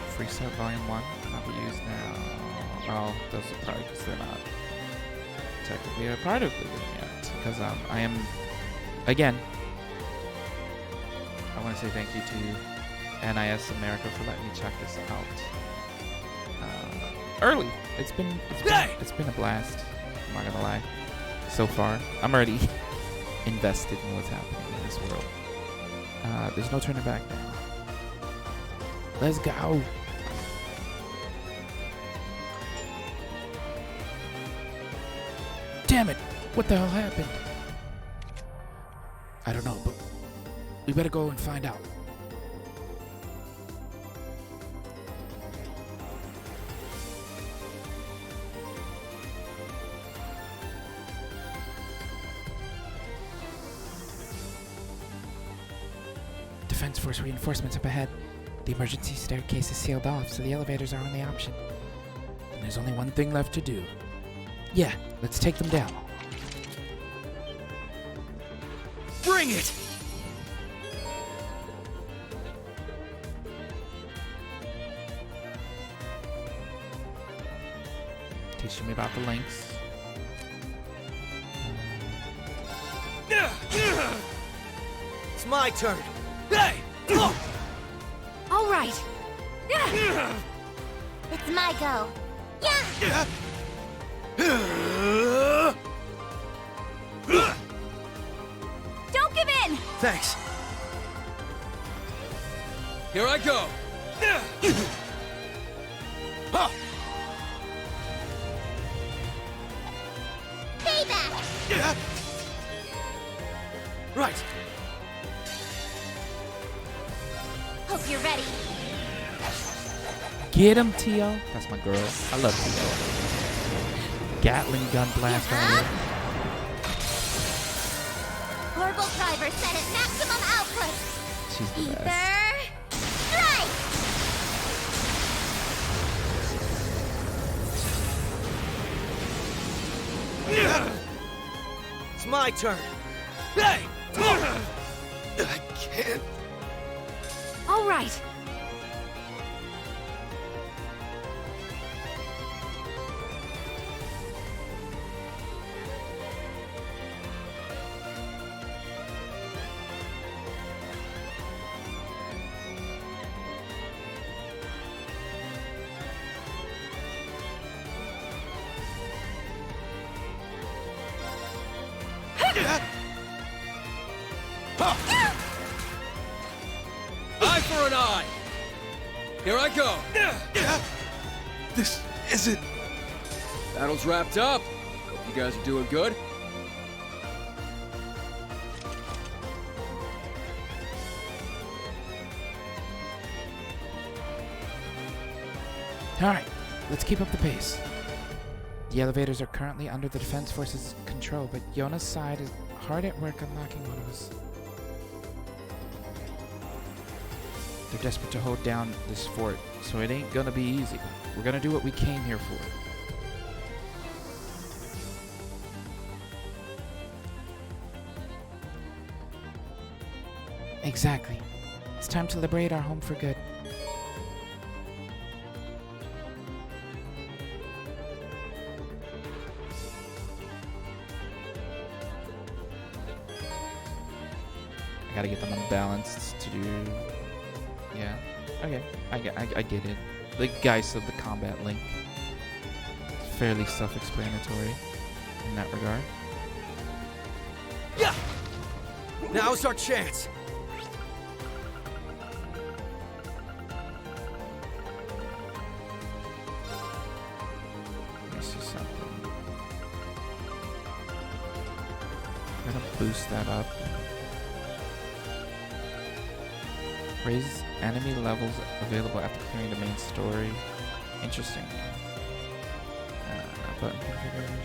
Free set volume 1 cannot be used now. Well, those are probably because they're not technically a part of the game yet. Because I am, again, I want to say thank you to NIS America for letting me check this out early. It's been a blast. I'm not gonna lie. So far, I'm already invested in what's happening in this world. There's no turning back now. Let's go. Damn it! What the hell happened? I don't know, but we better go and find out. Defense Force reinforcements up ahead. The emergency staircase is sealed off, so the elevators are only option. And there's only one thing left to do. Yeah, let's take them down. Bring it! Teaching me about the links. It's my turn. Hey! All right. It's my go. Yeah! Don't give in! Thanks. Here I go. Payback! Right. Hope you're ready. Get him, T.O. That's my girl. I love T.O. Gatling gun blast on her. Orbital driver set at maximum output. She's the Ether. best. Strike! It's my turn. Hey! I can't. All right. Eye for an eye! Here I go! This isn't... Battle's wrapped up. Hope you guys are doing good. Alright, let's keep up the pace. The elevators are currently under the Defense Force's control, but Yona's side is hard at work unlocking one of us. They're desperate to hold down this fort, so it ain't gonna be easy. We're gonna do what we came here for. Exactly. It's time to liberate our home for good. I gotta get them unbalanced to do... Yeah. Okay. I get it. The Geist of the Combat Link. It's fairly self-explanatory in that regard. Yeah! Now's our chance! Let me see something. I'm gonna boost that up. Raise enemy levels available after clearing the main story. Interesting. Button configuration.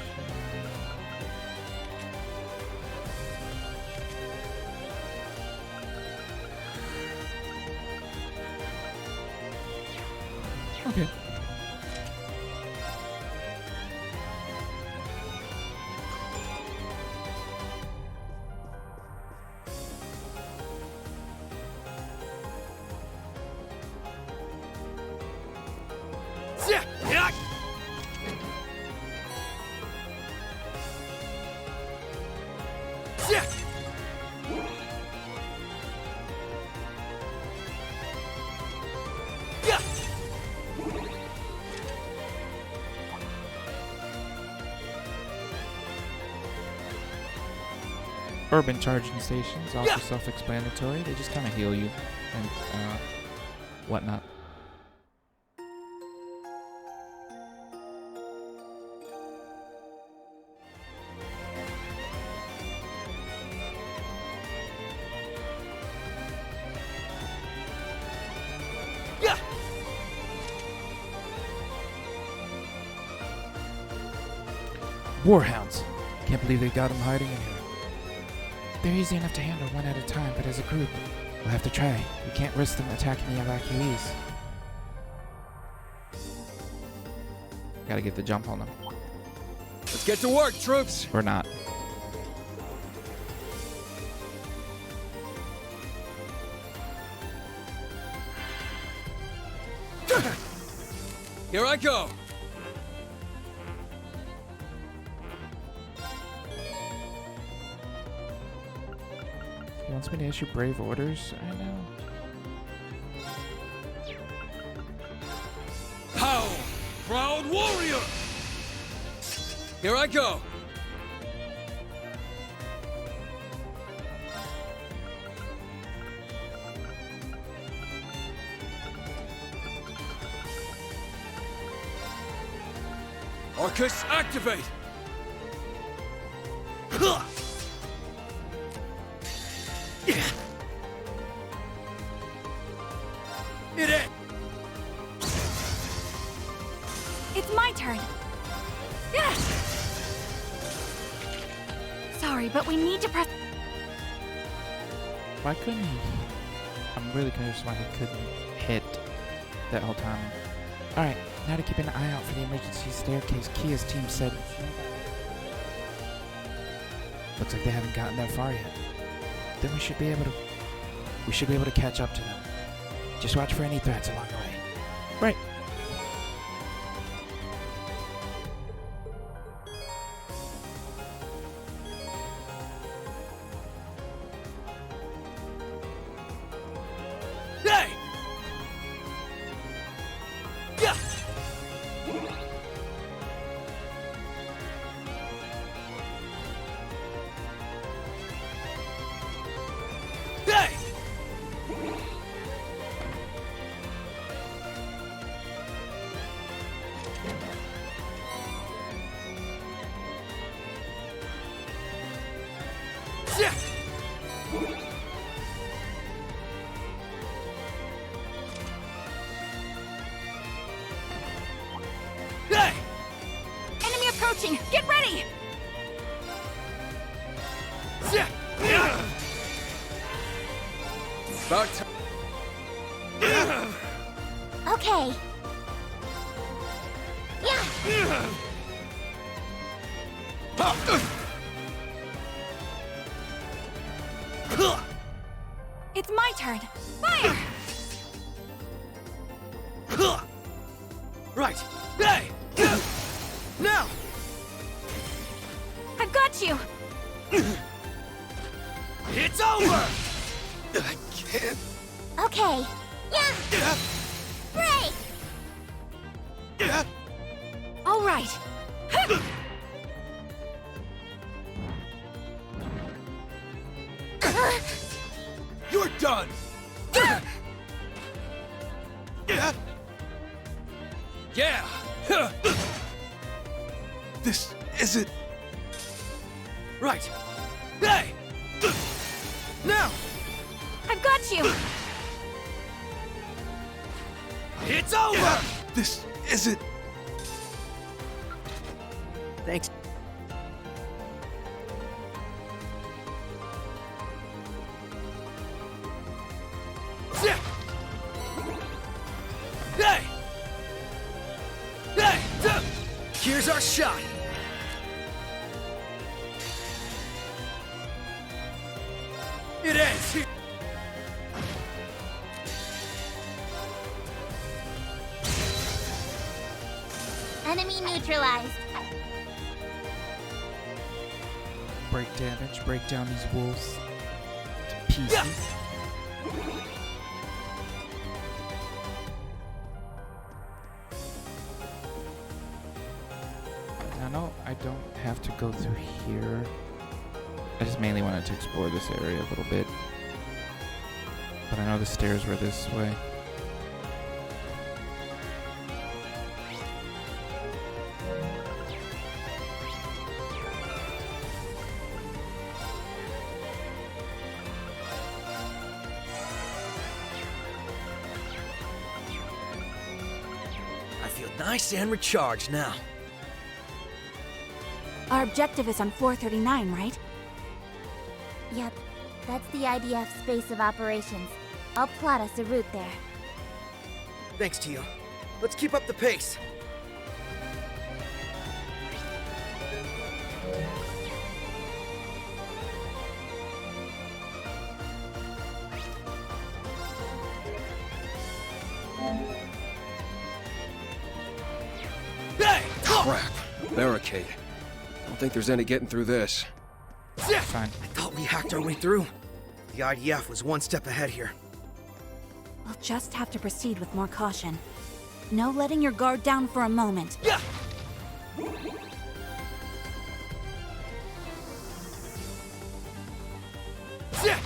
Okay. Urban charging stations, also self-explanatory. They just kind of heal you and whatnot. Warhounds. Can't believe they got them hiding in here. They're easy enough to handle one at a time, but as a group, we'll have to try. We can't risk them attacking the evacuees. Gotta get the jump on them. Let's get to work, troops! Or not. Here I go! He wants me to issue brave orders? I know. How? Proud warrior! Here I go! Arcus, activate! It is! It's my turn. Sorry, but we need to press... Why couldn't he? I'm really curious why he couldn't hit that whole time. Alright, now to keep an eye out for the emergency staircase. Kia's team said... Looks like they haven't gotten that far yet. Then we should be able to We should be able to catch up to them. Just watch for any threats along the way. Right. Hey! Yeah! Hey! Yeah! Hey! Enemy approaching! Get ready! Yeah! About time. Okay. Yeah. It's my turn! Fire! Right. Hey! Now! I've got you! It's over! I can't. Okay. Yeah. Break. All right. You're done! Yeah! This isn't... Right. Hey! Now! I've got you! It's over! This isn't... Thanks. Yeah! Hey! Hey! Here's our shot! It ends here! Enemy neutralized. Break damage, break down these wolves to pieces. Now, no, I don't have to go through here. I just mainly wanted to explore this area a little bit. But I know the stairs were this way. I feel nice and recharged now. Our objective is on 439, right? Yep. That's the IDF space of operations. I'll plot us a route there. Thanks, Tio. Let's keep up the pace. Hey! Crap. Barricade. Don't think there's any getting through this. Fine. I thought we hacked our way through. The IDF was one step ahead here. We'll just have to proceed with more caution. No letting your guard down for a moment. Yeah! Yeah!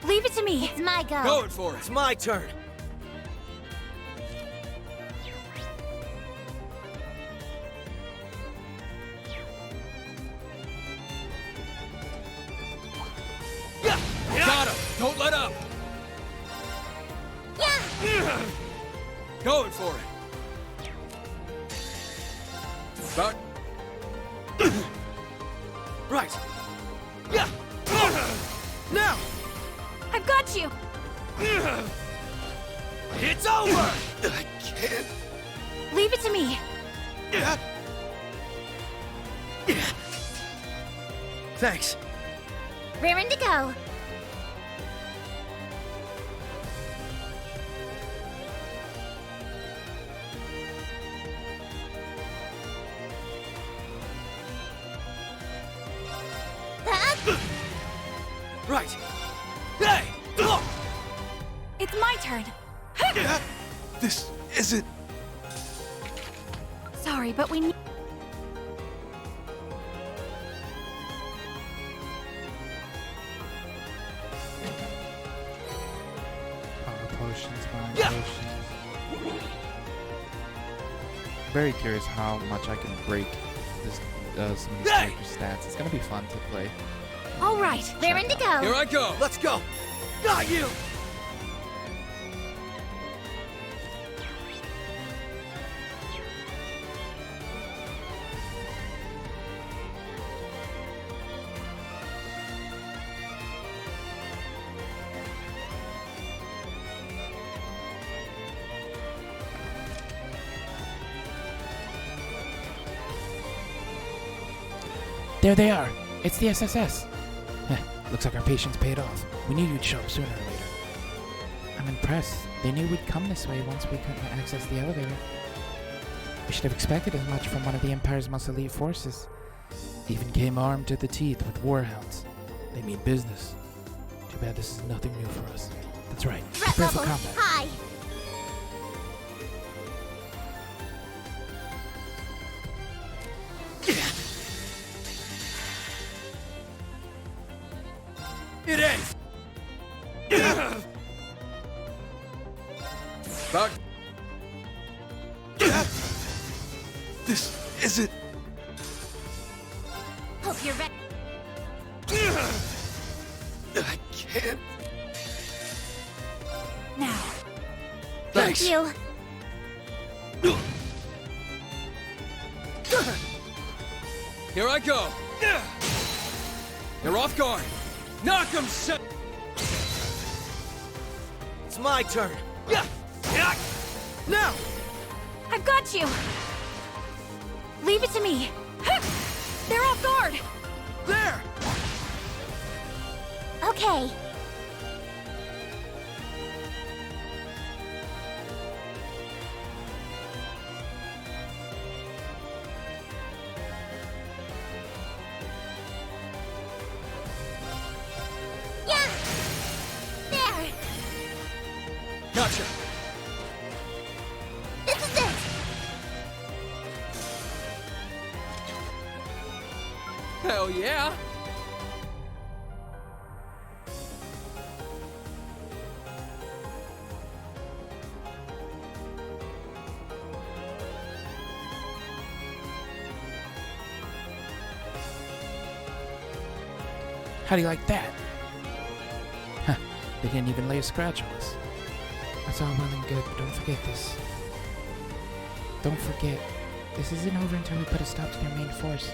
Leave it to me. It's my go. Going for it. It's my turn. Yeah! Got him! Don't let up! Yeah! Going for it! About... Right. Yeah! Now! I've got you! It's over! I can't. Leave it to me. Thanks. Raring to go. Right. Hey! Look! It's my turn. This isn't... Sorry, but we need... Potions, potions. Very curious how much I can break this, some of these character stats. It's gonna be fun to play. All right, raring to go. Here I go. Let's go. Got you. There they are. It's the SSS. Looks like our patience paid off. We knew you'd show up sooner or later. I'm impressed. They knew we'd come this way once we couldn't access the elevator. We should have expected as much from one of the Empire's most elite forces. Even came armed to the teeth with warhounds. They mean business. Too bad this is nothing new for us. That's right. Prepare for combat. Hi. It ends! Fuck. This isn't... Hope you're ready. I can't. Now. Thanks. Thank you. Here I go. They're off guard. Knock 'em, son. It's my turn. Now! I've got you. Leave it to me. They're off guard. There! Okay. Yeah! There! Gotcha. This is it! Hell yeah. How do you like that? Huh, they didn't even lay a scratch on us. That's all well and good, but don't forget this. Don't forget, this isn't over until we put a stop to their main force.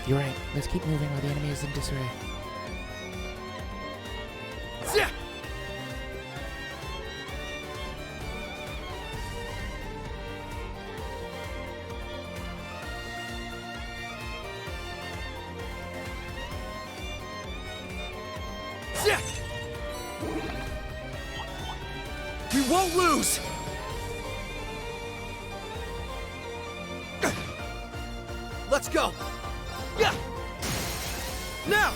You're right, let's keep moving while the enemy is in disarray. We won't lose! Let's go! Yeah! Now!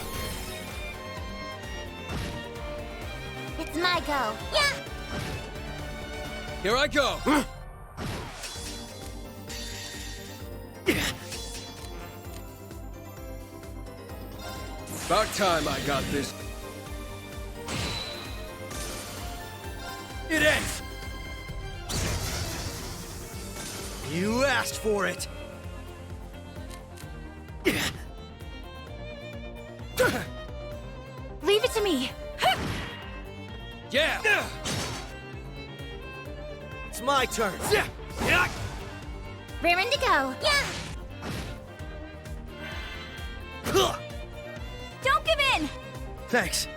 It's my go. Yeah! Here I go. About time I got this. It ends! You asked for it! Leave it to me. Yeah! It's my turn! Raring to go. Yeah! Don't give in. Thanks.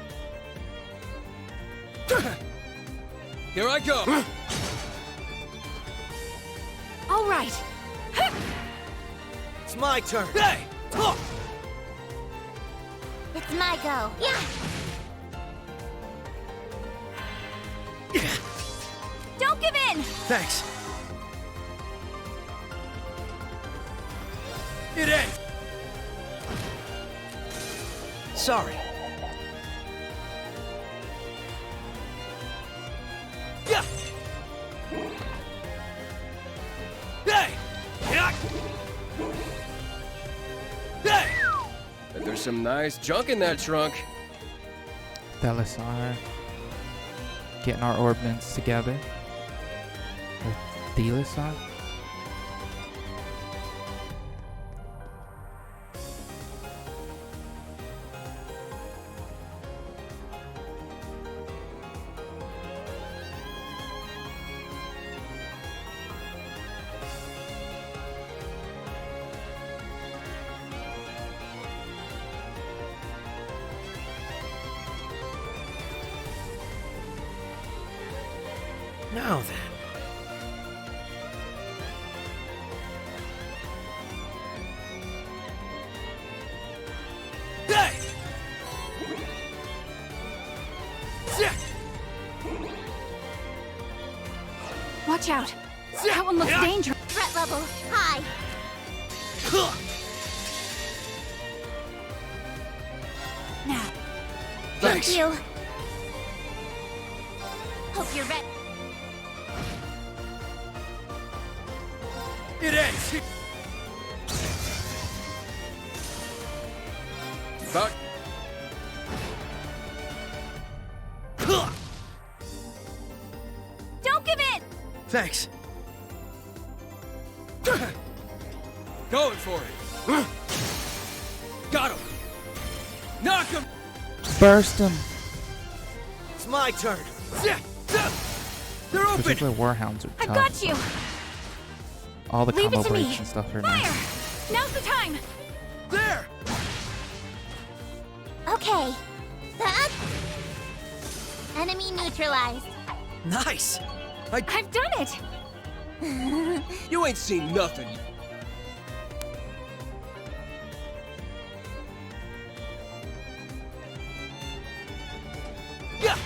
Here I go! All right. It's my turn. Hey! It's my go. Yeah. Don't give in! Thanks. It ain't. Sorry. Yeah. Hey! Yeah. Hey! And there's some nice junk in that trunk. Delisar. Getting our ordnance together. With Delisar. Now then. Hey! Watch out. That one looks dangerous. Threat level high. Now. Thanks. Thank you. Hope you're ready. It ain't. About. Don't give in! Thanks. Going for it. Got him. Knock him. Burst him. It's my turn. They're open. Particular warhounds are I tough. got you. All the Leave combo it to me. breaks and stuff are Fire! nice. Now's the time. There. Okay. Enemy neutralized. Nice. I've done it. You ain't seen nothing. Yeah.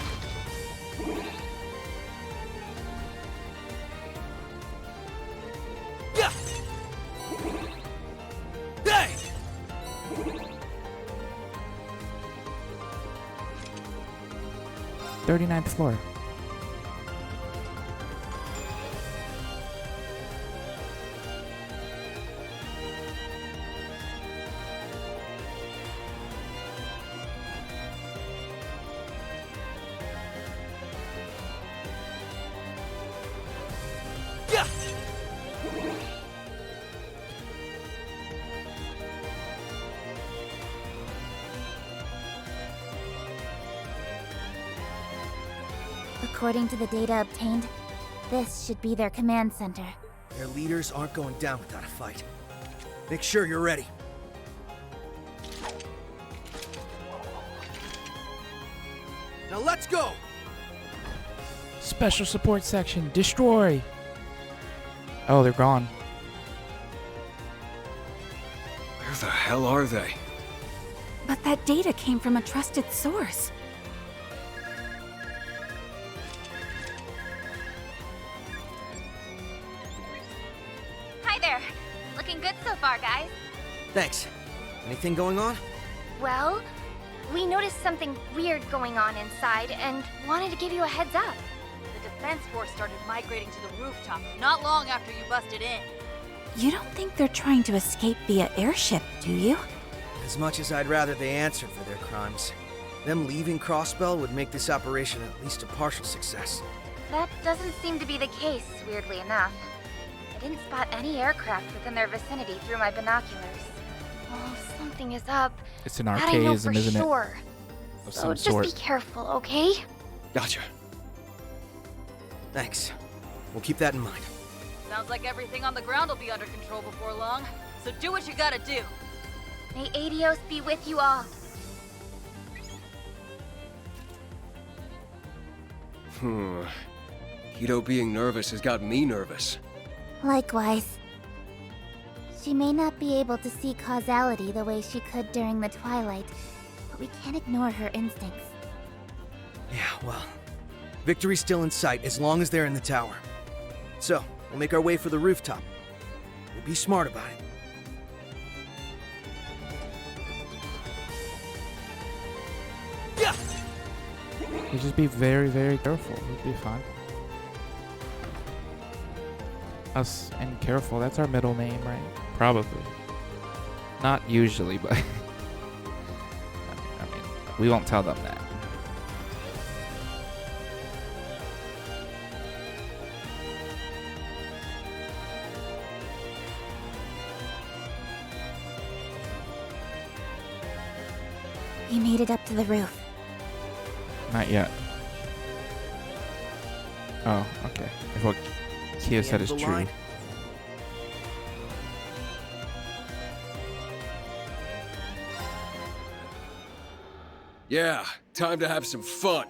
Yeah. Hey. 39th floor. Yeah. According to the data obtained, this should be their command center. Their leaders aren't going down without a fight. Make sure you're ready. Now let's go! Special support section. Destroy. Oh, they're gone. Where the hell are they? But that data came from a trusted source. Hi there. Looking good so far, guys. Thanks. Anything going on? Well, we noticed something weird going on inside and wanted to give you a heads up. The defense force started migrating to the rooftop not long after you busted in. You don't think they're trying to escape via airship, do you? As much as I'd rather they answered for their crimes, them leaving Crossbell would make this operation at least a partial success. That doesn't seem to be the case, weirdly enough. I didn't spot any aircraft within their vicinity through my binoculars. Oh, something is up. It's an That I know for archaism, isn't sure. it? Of So some just sort. be careful, okay? Gotcha. Thanks. We'll keep that in mind. Sounds like everything on the ground will be under control before long. So do what you gotta do. May Adios be with you all. Ito being nervous has got me nervous. Likewise. She may not be able to see causality the way she could during the Twilight, but we can't ignore her instincts. Yeah, well, victory's still in sight as long as they're in the tower. So, we'll make our way for the rooftop. We'll be smart about it. You just be very, very careful. We'll be fine. Us and careful, that's our middle name, right? Probably. Not usually, but I mean, we won't tell them that. You made it up to the roof. Not yet. Oh, okay. If what Kia said is true. Line. Yeah, time to have some fun.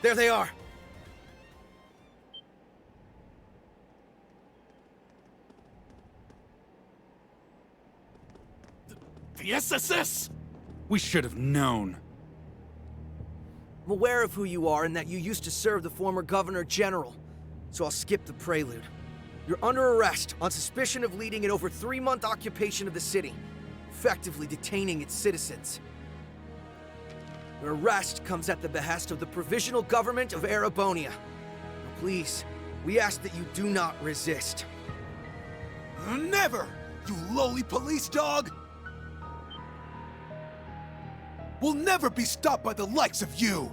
There they are! The SSS! We should have known. I'm aware of who you are and that you used to serve the former Governor General, so I'll skip the prelude. You're under arrest on suspicion of leading an over 3-month occupation of the city, effectively detaining its citizens. Your arrest comes at the behest of the Provisional Government of Erebonia. Please, we ask that you do not resist. Never, you lowly police dog! We'll never be stopped by the likes of you!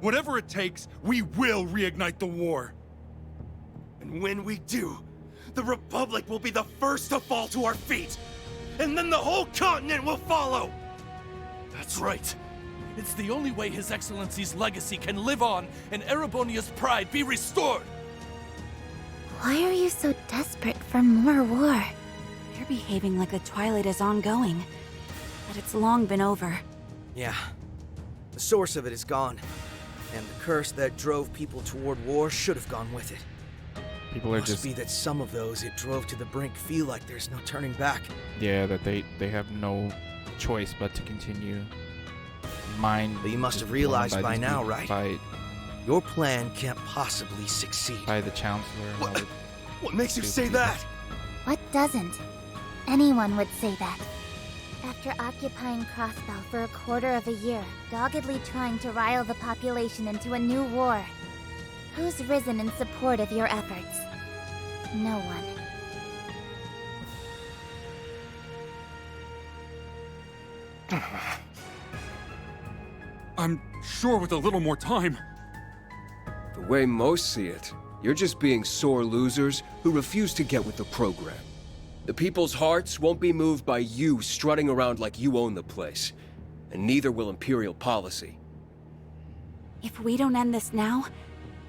Whatever it takes, we will reignite the war. And when we do, the Republic will be the first to fall to our feet! And then the whole continent will follow! That's right. It's the only way His Excellency's legacy can live on and Erebonia's pride be restored! Why are you so desperate for more war? You're behaving like the Twilight is ongoing, but it's long been over. Yeah. The source of it is gone, and the curse that drove people toward war should have gone with it. People are Must be that some of those it drove to the brink feel like there's no turning back. Yeah, that they have no choice but to continue. But you must have realized by now, right? Your plan can't possibly succeed. By the Chancellor. What makes you say that? What doesn't? Anyone would say that. After occupying Crossbell for a quarter of a year, doggedly trying to rile the population into a new war. Who's risen in support of your efforts? No one. I'm sure with a little more time. The way most see it, you're just being sore losers who refuse to get with the program. The people's hearts won't be moved by you strutting around like you own the place, and neither will Imperial policy. If we don't end this now,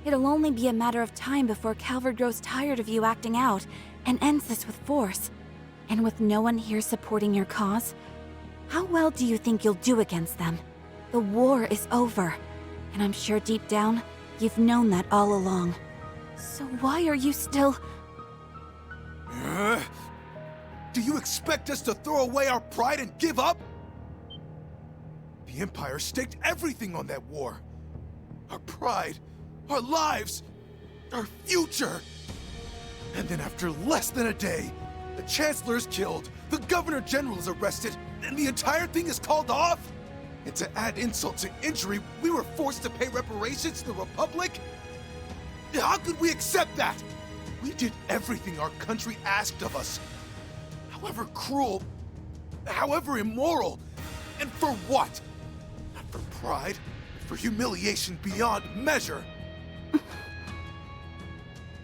it'll only be a matter of time before Calvard grows tired of you acting out and ends this with force. And with no one here supporting your cause, how well do you think you'll do against them? The war is over, and I'm sure deep down, you've known that all along. So why are you still... Do you expect us to throw away our pride and give up? The Empire staked everything on that war. Our pride, our lives, our future. And then after less than a day, the Chancellor is killed, the Governor General is arrested, and the entire thing is called off? And to add insult to injury, we were forced to pay reparations to the Republic? How could we accept that? We did everything our country asked of us. However cruel, however immoral, and for what? Not for pride, but for humiliation beyond measure.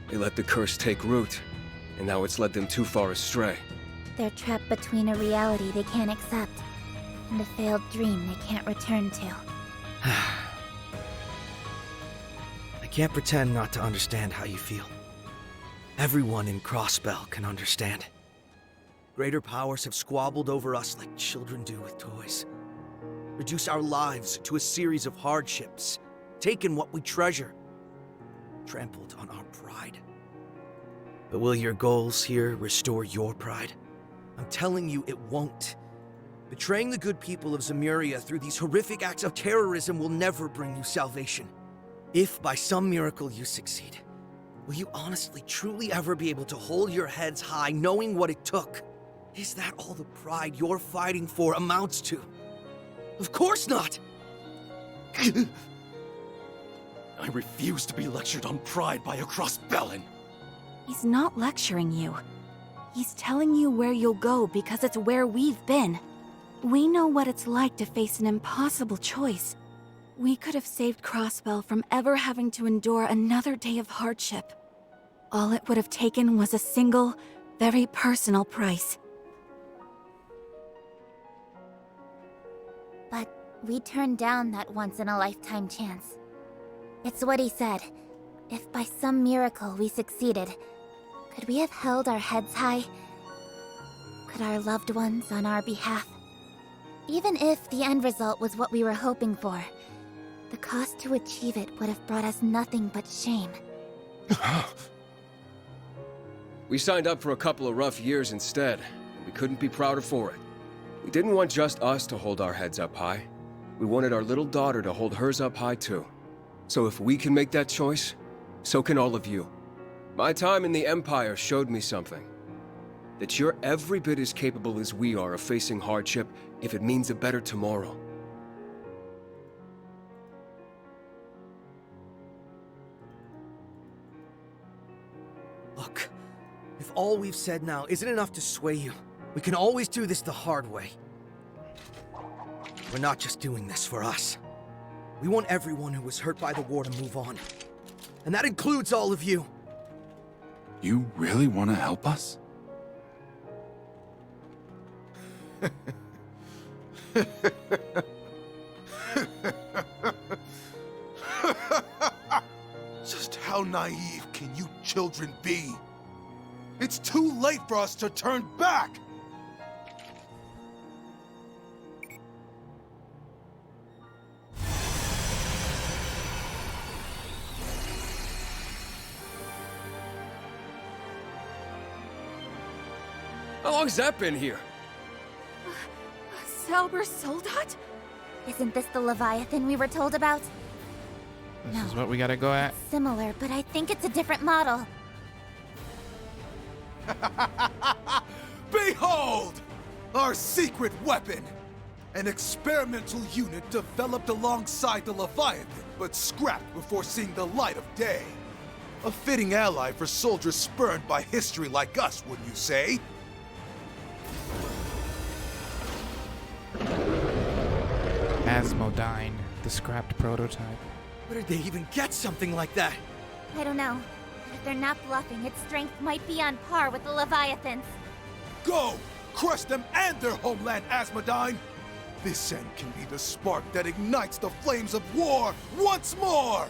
They let the curse take root, and now it's led them too far astray. They're trapped between a reality they can't accept and a failed dream they can't return to. I can't pretend not to understand how you feel. Everyone in Crossbell can understand. Greater powers have squabbled over us like children do with toys. Reduced our lives to a series of hardships, taken what we treasure, trampled on our pride. But will your goals here restore your pride? I'm telling you, it won't. Betraying the good people of Zemuria through these horrific acts of terrorism will never bring you salvation. If by some miracle you succeed, will you honestly, truly ever be able to hold your heads high knowing what it took? Is that all the pride you're fighting for amounts to? Of course not! I refuse to be lectured on pride by a Crossbellan. He's not lecturing you. He's telling you where you'll go because it's where we've been. We know what it's like to face an impossible choice. We could have saved Crossbell from ever having to endure another day of hardship. All it would have taken was a single, very personal price. But we turned down that once-in-a-lifetime chance. It's what he said. If by some miracle we succeeded, could we have held our heads high? Could our loved ones on our behalf? Even if the end result was what we were hoping for, the cost to achieve it would have brought us nothing but shame. We signed up for a couple of rough years instead, and we couldn't be prouder for it. We didn't want just us to hold our heads up high. We wanted our little daughter to hold hers up high too. So if we can make that choice, so can all of you. My time in the Empire showed me something. That you're every bit as capable as we are of facing hardship if it means a better tomorrow. Look, if all we've said now isn't enough to sway you, we can always do this the hard way. We're not just doing this for us. We want everyone who was hurt by the war to move on. And that includes all of you. You really want to help us? Just how naive can you children be? It's too late for us to turn back! How long's that been here? Zalber Soldat? Isn't this the Leviathan we were told about? This is what we gotta go at. Similar, but I think it's a different model. Behold! Our secret weapon! An experimental unit developed alongside the Leviathan, but scrapped before seeing the light of day. A fitting ally for soldiers spurned by history like us, wouldn't you say? Asmodyne, the scrapped prototype. Where did they even get something like that? I don't know. But if they're not bluffing, its strength might be on par with the Leviathans. Go! Crush them and their homeland, Asmodyne! This end can be the spark that ignites the flames of war once more!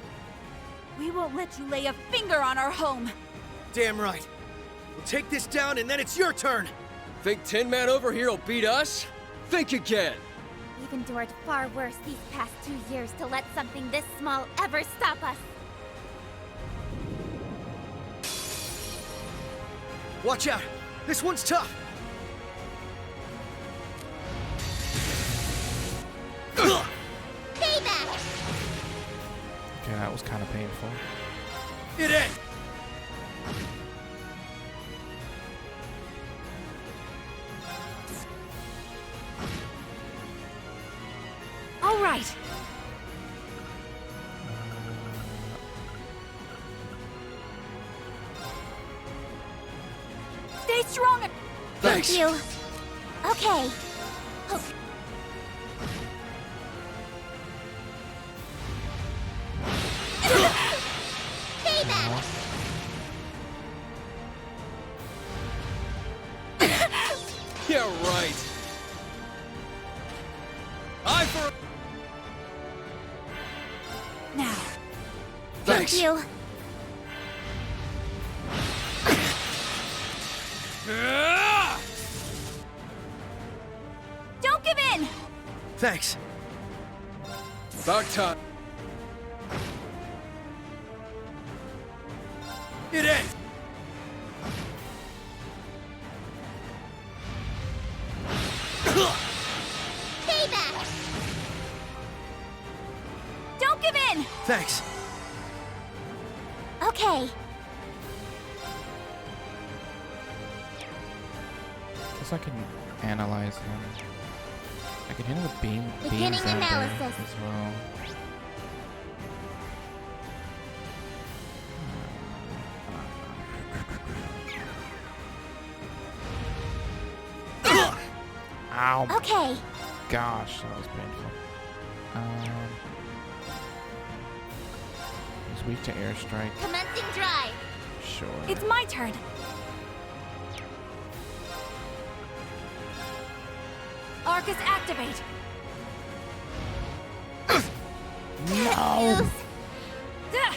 We won't let you lay a finger on our home! Damn right. We'll take this down and then it's your turn! Think Tin Man over here will beat us? Think again! We've endured far worse these past 2 years to let something this small ever stop us. Watch out! This one's tough! Payback! Okay, that was kind of painful. Get in! All right. Stay strong. Thanks. Thank you. Okay. Oh. Payback! Eye for... Now. Thanks. Thank you. Don't give in! Thanks. About time. It ends! Payback! Don't give in! Thanks. Okay. Guess I can analyze them. I can handle the beams Beginning out there analysis. as well. Ow. Okay. Gosh, that was painful. He's weak to airstrike. Commencing drive. Sure. It's my turn. Arcus activate. No. Duh.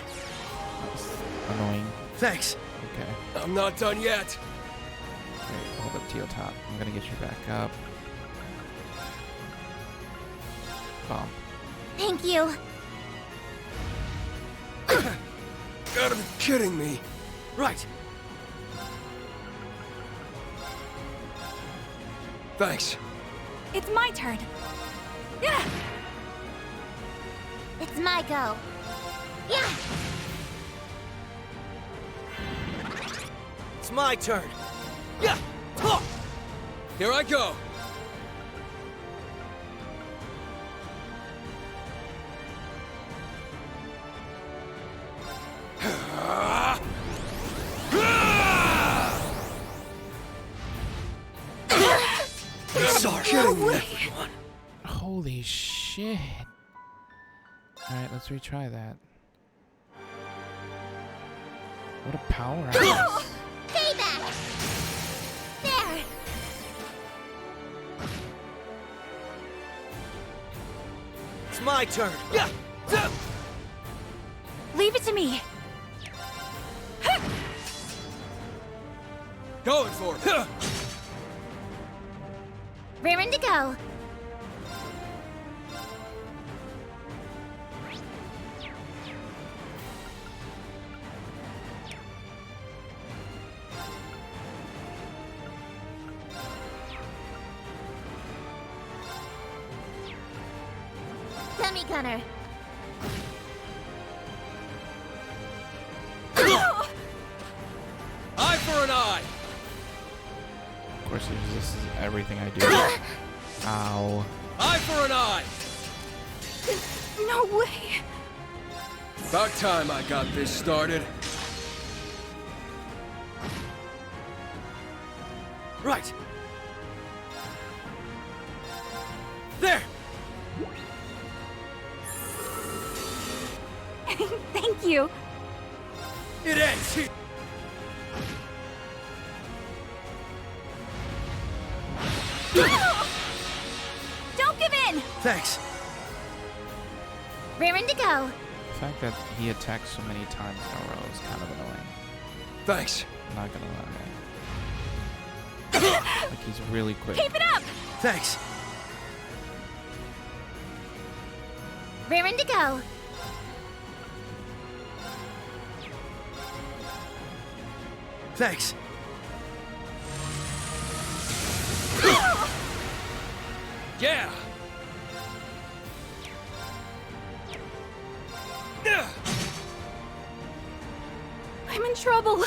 Annoying. Thanks. Okay. I'm not done yet. Okay, hold up, Teal Top. I'm gonna get you back up. Bump. Thank you. Gotta be kidding me. Right. Thanks. It's my turn. Yeah. It's my go. Yeah. It's my turn. Yeah. Talk. Here I go. Sorry. Everyone. Holy shit. Alright, let's retry that. What a powerhouse. Payback. There. It's my turn. Yeah. Leave it to me. Going for it. Raring to go. Dummy gunner. Eye for an eye. Of course, this is everything I do. Ow. Eye for an eye. No way. About time I got this started. Right. There. Thank you. It ends. Don't give in. Thanks. Raring to go. The fact that he attacks so many times in a row is kind of annoying. Thanks. I'm not gonna lie. Like, he's really quick. Keep it up. Thanks. Raring to go. Thanks. Yeah. I'm in trouble.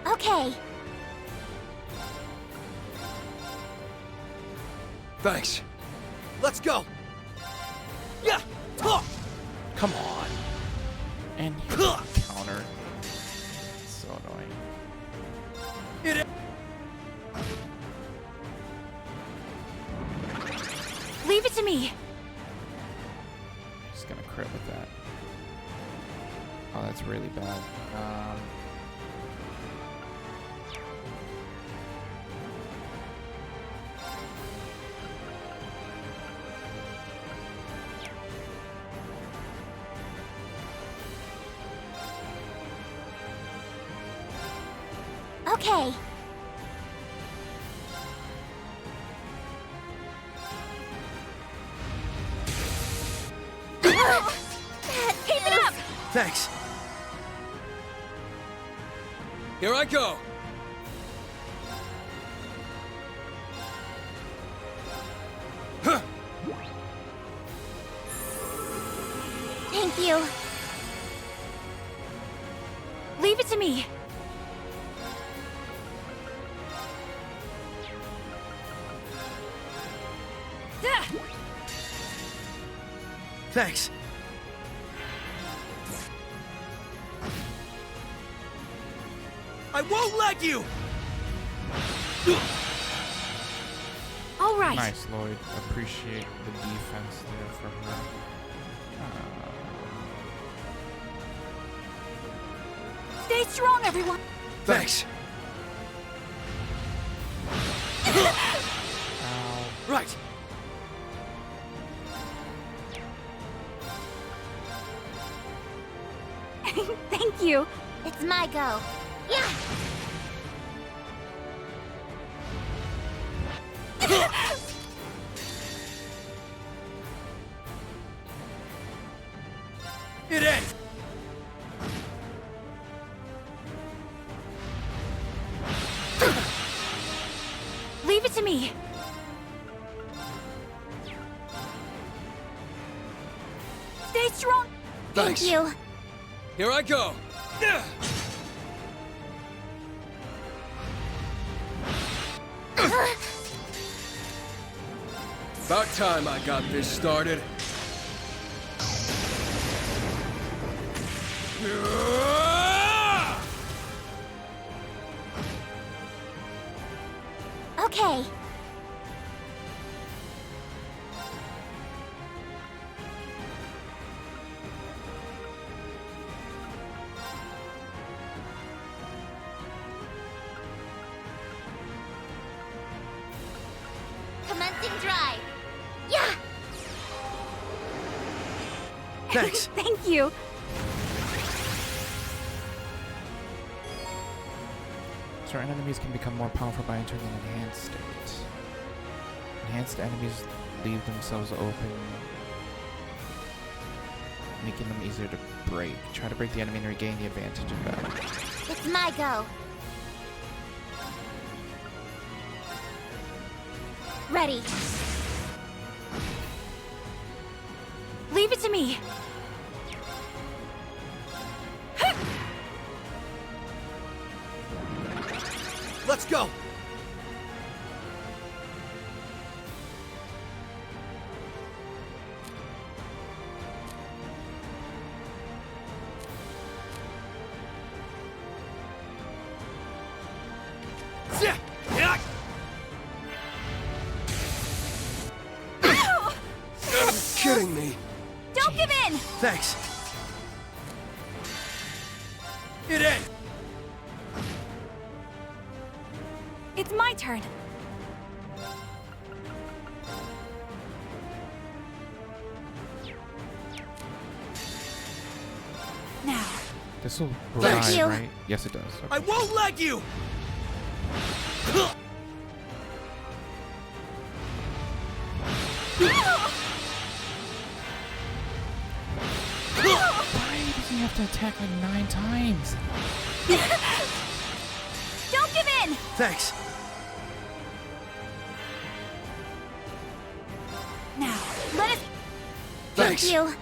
Okay. Thanks. Let's go. Yeah. Talk. Come on. And you counter. So annoying. It. Leave it to me. Just gonna crit with that. Oh, that's really bad. Okay. Keep it up! Thanks. Here I go! Thank you. Leave it to me. Thanks. I won't let you! All right. Nice, Lloyd. Appreciate the defense there for her. Stay strong, everyone. Thanks. Right. Thank you. It's my go. Yeah! It ends! Leave it to me. Stay strong. Thanks. Thank you. Here I go! About time I got this started. Okay. Commencing drive. Yeah! Thanks. Thank you. Certain enemies can become more powerful by entering an enhanced state. Enhanced enemies leave themselves open, making them easier to break. Try to break the enemy and regain the advantage in battle. It's my go. Ready. Leave it to me. Let's go! Kidding me. Don't give in! Thanks. It ends! It's my turn. Now. This will Thank revive, you. right? Yes, it does. Okay. I won't let you! Why does he have to attack like 9 times? Don't give in! Thanks. Now, let us... Thanks. Thank you.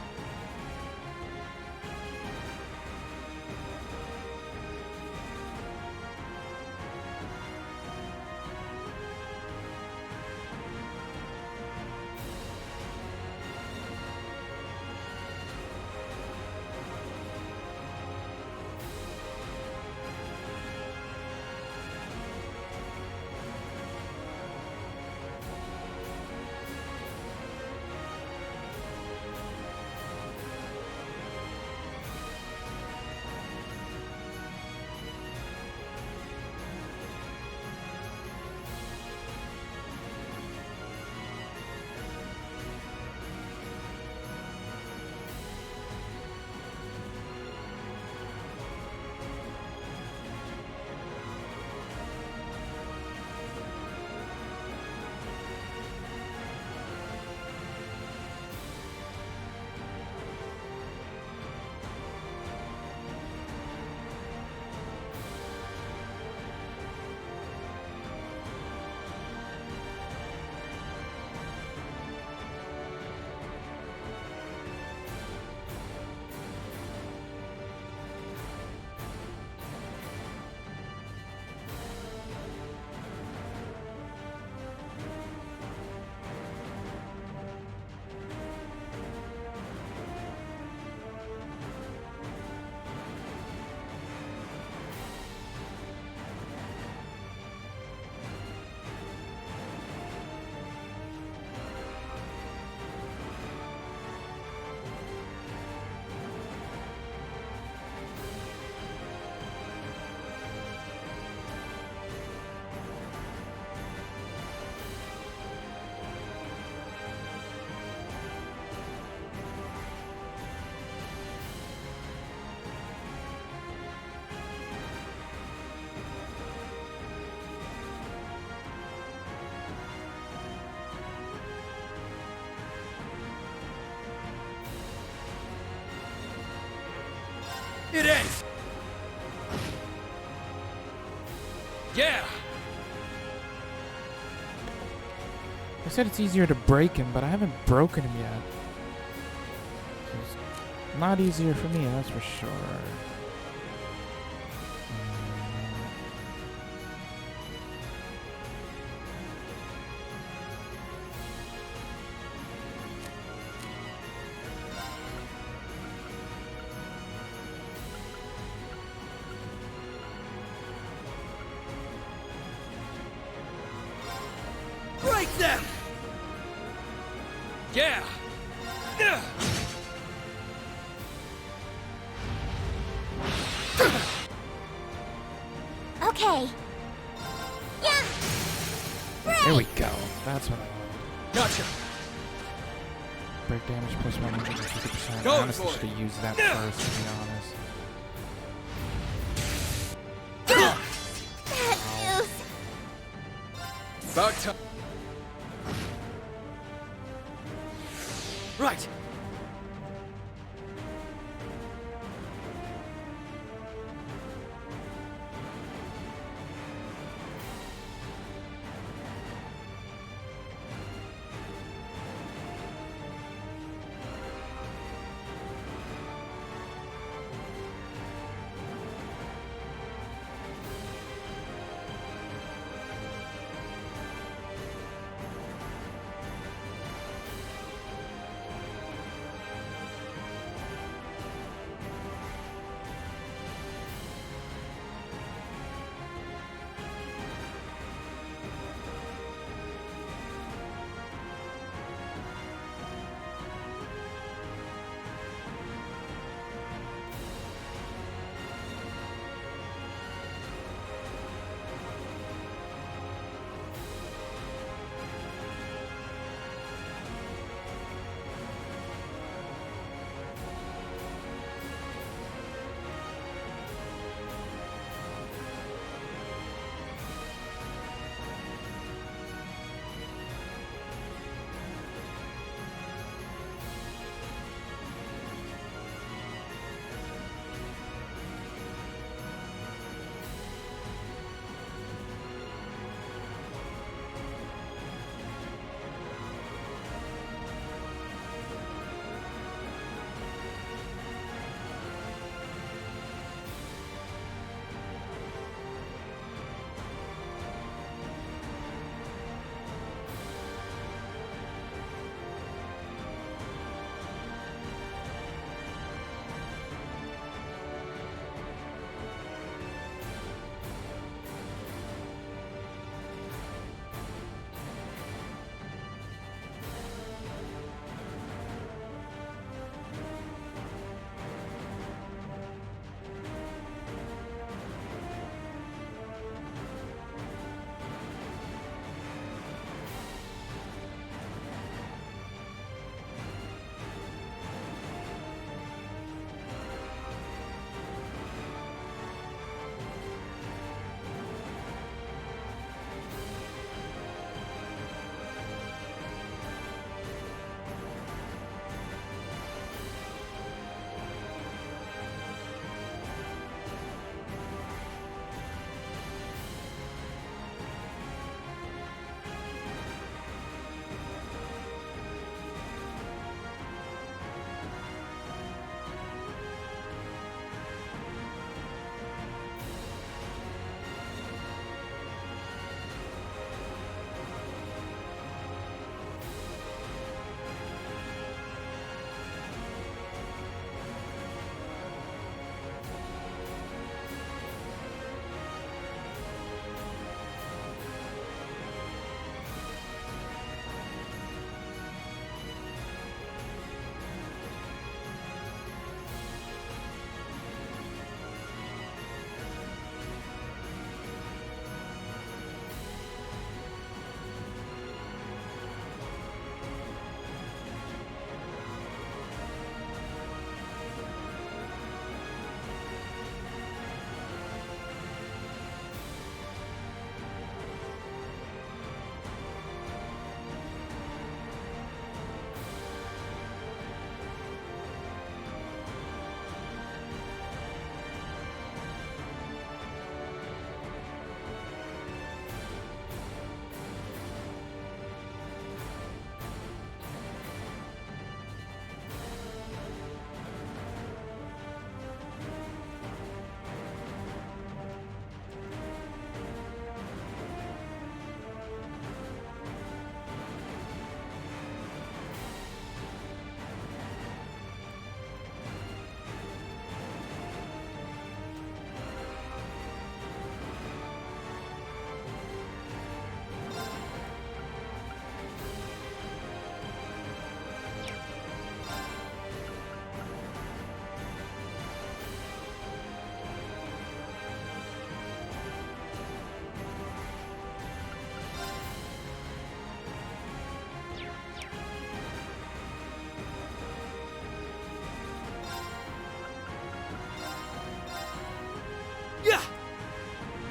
Yeah! I said it's easier to break him, but I haven't broken him yet. It's not easier for me, that's for sure. Break them! Yeah! Yeah! Okay. Yeah. There we go. That's what I wanted. Gotcha. Break damage plus 150%. Go I honestly for it. should have used that first, to be honest. Bad news. About time. Right.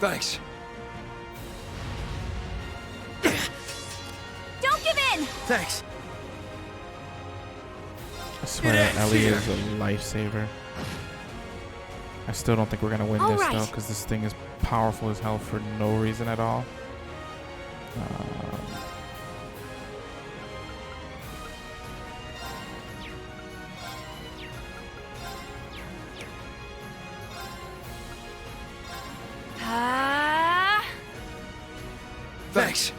Thanks. Don't give in! Thanks. I swear, Ellie is a lifesaver. I still don't think we're gonna win this though, because this thing is powerful as hell for no reason at all. Thanks.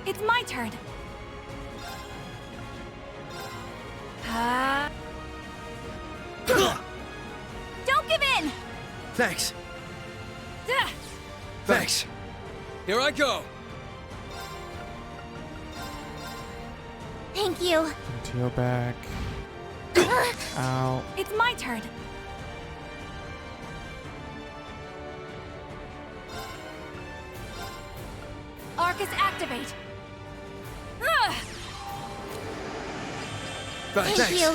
It's my turn. Don't give in! Thanks. Thanks. Here I go. Thank you. Teal back. Ow. It's my turn. Arcus activate. Thank you.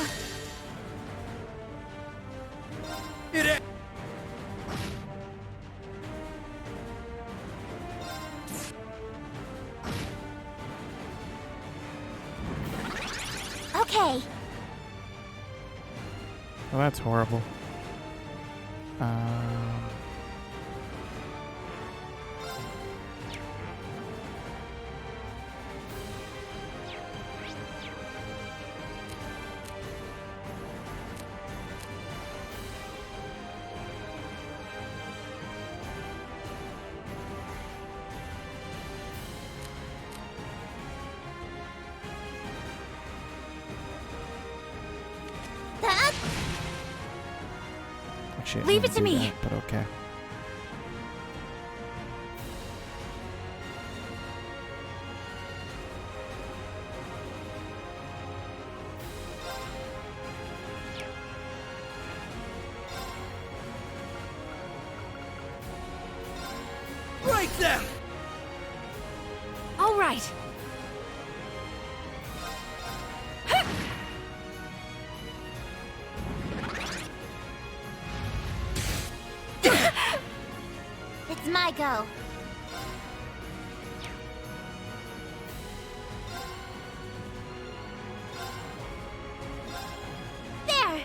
It is. Okay. Well, that's horrible. Actually, Leave it to me. That, but okay. Break them! All right. It's my go. There!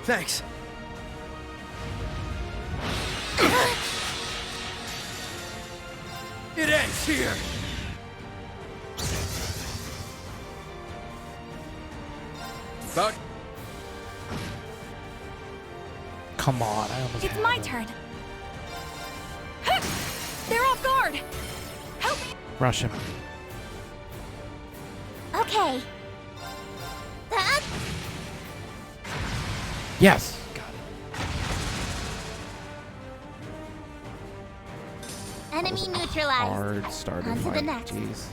Thanks. It ends here! About. Come on, I almost. It's my turn. They're off guard. Help me. Rush him. Okay. Yes. Got it. Enemy neutralized. Hard started On to the fight. next. Jeez.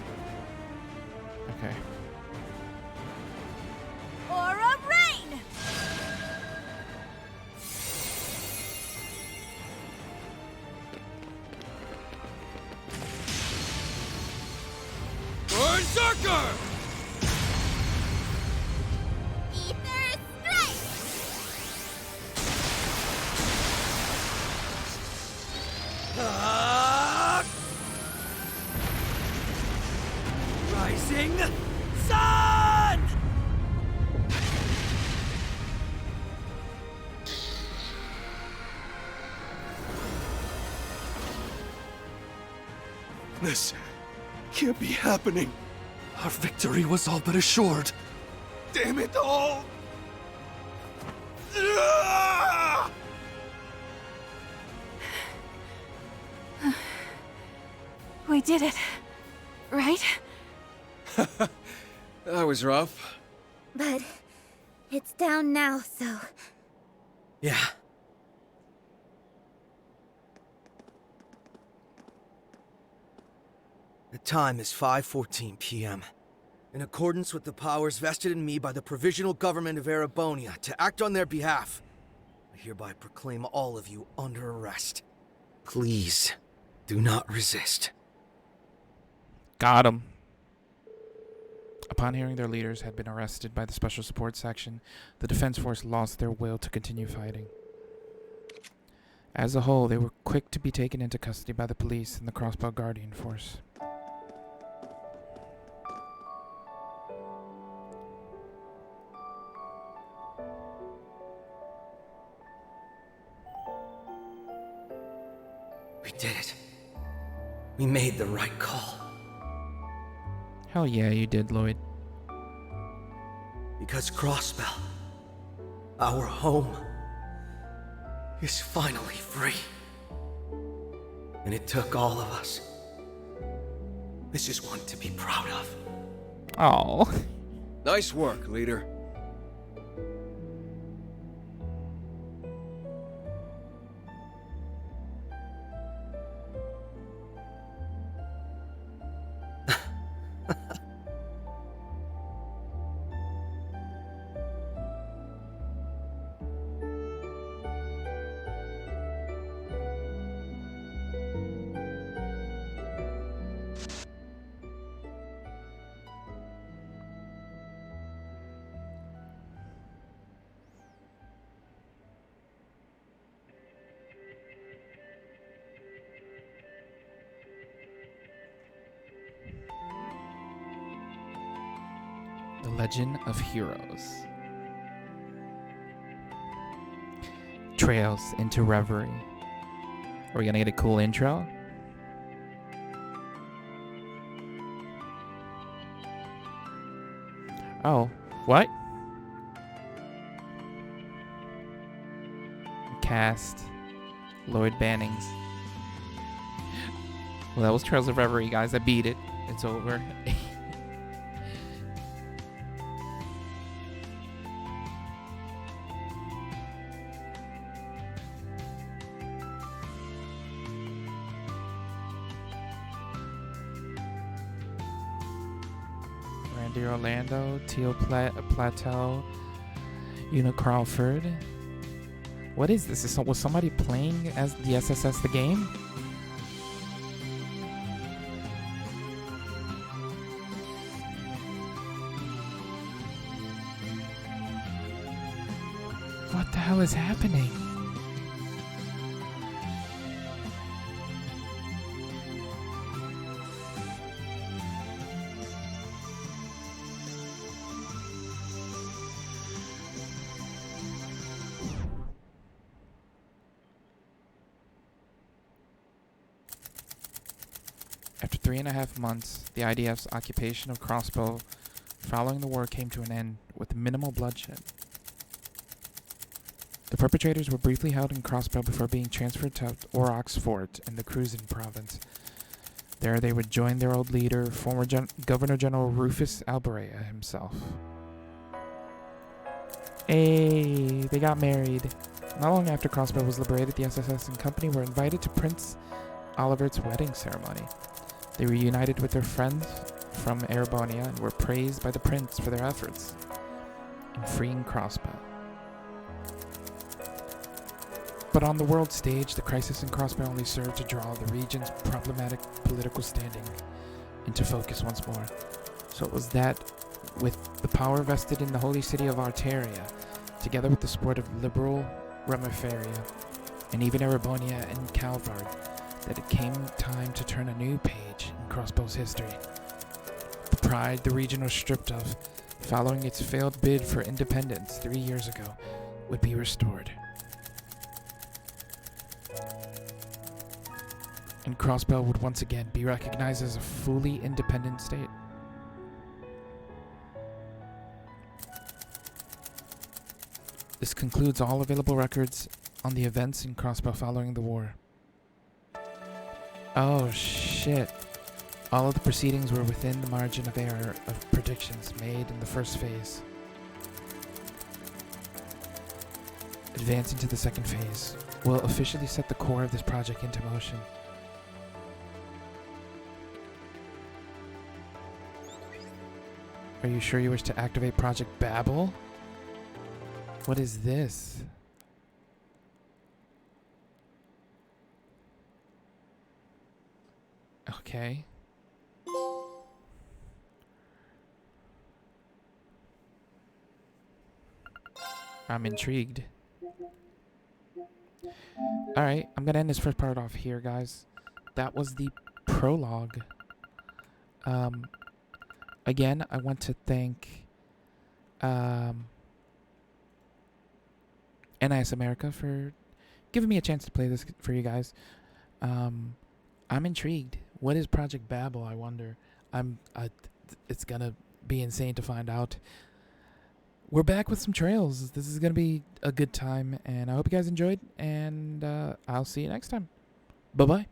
Okay. Aura rain. Berserker! Ether strike. Rising sun! This can't be happening. Our victory was all but assured. Damn it all! Ah! We did it. Right? That was rough. But it's down now, so... Yeah. The time is 5:14 p.m. In accordance with the powers vested in me by the Provisional Government of Erebonia to act on their behalf, I hereby proclaim all of you under arrest. Please, do not resist. Got him. Upon hearing their leaders had been arrested by the Special Support Section, the Defense Force lost their will to continue fighting. As a whole, they were quick to be taken into custody by the police and the Crossbell Guardian Force. We did it. We made the right call. Hell yeah, you did, Lloyd. Because Crossbell, our home, is finally free. And it took all of us. This is one to be proud of. Oh. Nice work, leader. The Legend of Heroes. Trails into Reverie. Are we gonna get a cool intro? Oh, what? Cast Lloyd Bannings. Well, that was Trails of Reverie, guys. I beat it. It's over. Randy Orlando, Teal Plateau, Una Crawford. What is this? Was somebody playing as the SSS the game? What the hell is happening? After 3.5 months, the IDF's occupation of Crossbell following the war came to an end with minimal bloodshed. The perpetrators were briefly held in Crossbell before being transferred to Aurochs Fort in the Cruzan province. There they would join their old leader, former Governor General Rufus Alberea himself. Hey, they got married. Not long after Crossbell was liberated, the SSS and company were invited to Prince Olivert's wedding ceremony. They reunited with their friends from Erebonia and were praised by the prince for their efforts in freeing Crossbell. But on the world stage, the crisis in Crossbell only served to draw the region's problematic political standing into focus once more. So it was that, with the power vested in the holy city of Arteria, together with the support of liberal Remeferia, and even Erebonia and Calvard, that it came time to turn a new page in Crossbell's history. The pride the region was stripped of, following its failed bid for independence 3 years ago, would be restored. And Crossbell would once again be recognized as a fully independent state. This concludes all available records on the events in Crossbell following the war. Oh shit. All of the proceedings were within the margin of error of predictions made in the first phase. Advance into the second phase will officially set the core of this project into motion. Are you sure you wish to activate Project Babel? What is this? Okay. I'm intrigued. Alright, I'm gonna end this first part off here, guys. That was the prologue. Again, I want to thank NIS America for giving me a chance to play this for you guys. I'm intrigued. What is Project Babel, I wonder? It's gonna be insane to find out. We're back with some trails. This is gonna be a good time, and I hope you guys enjoyed, and I'll see you next time. Bye-bye.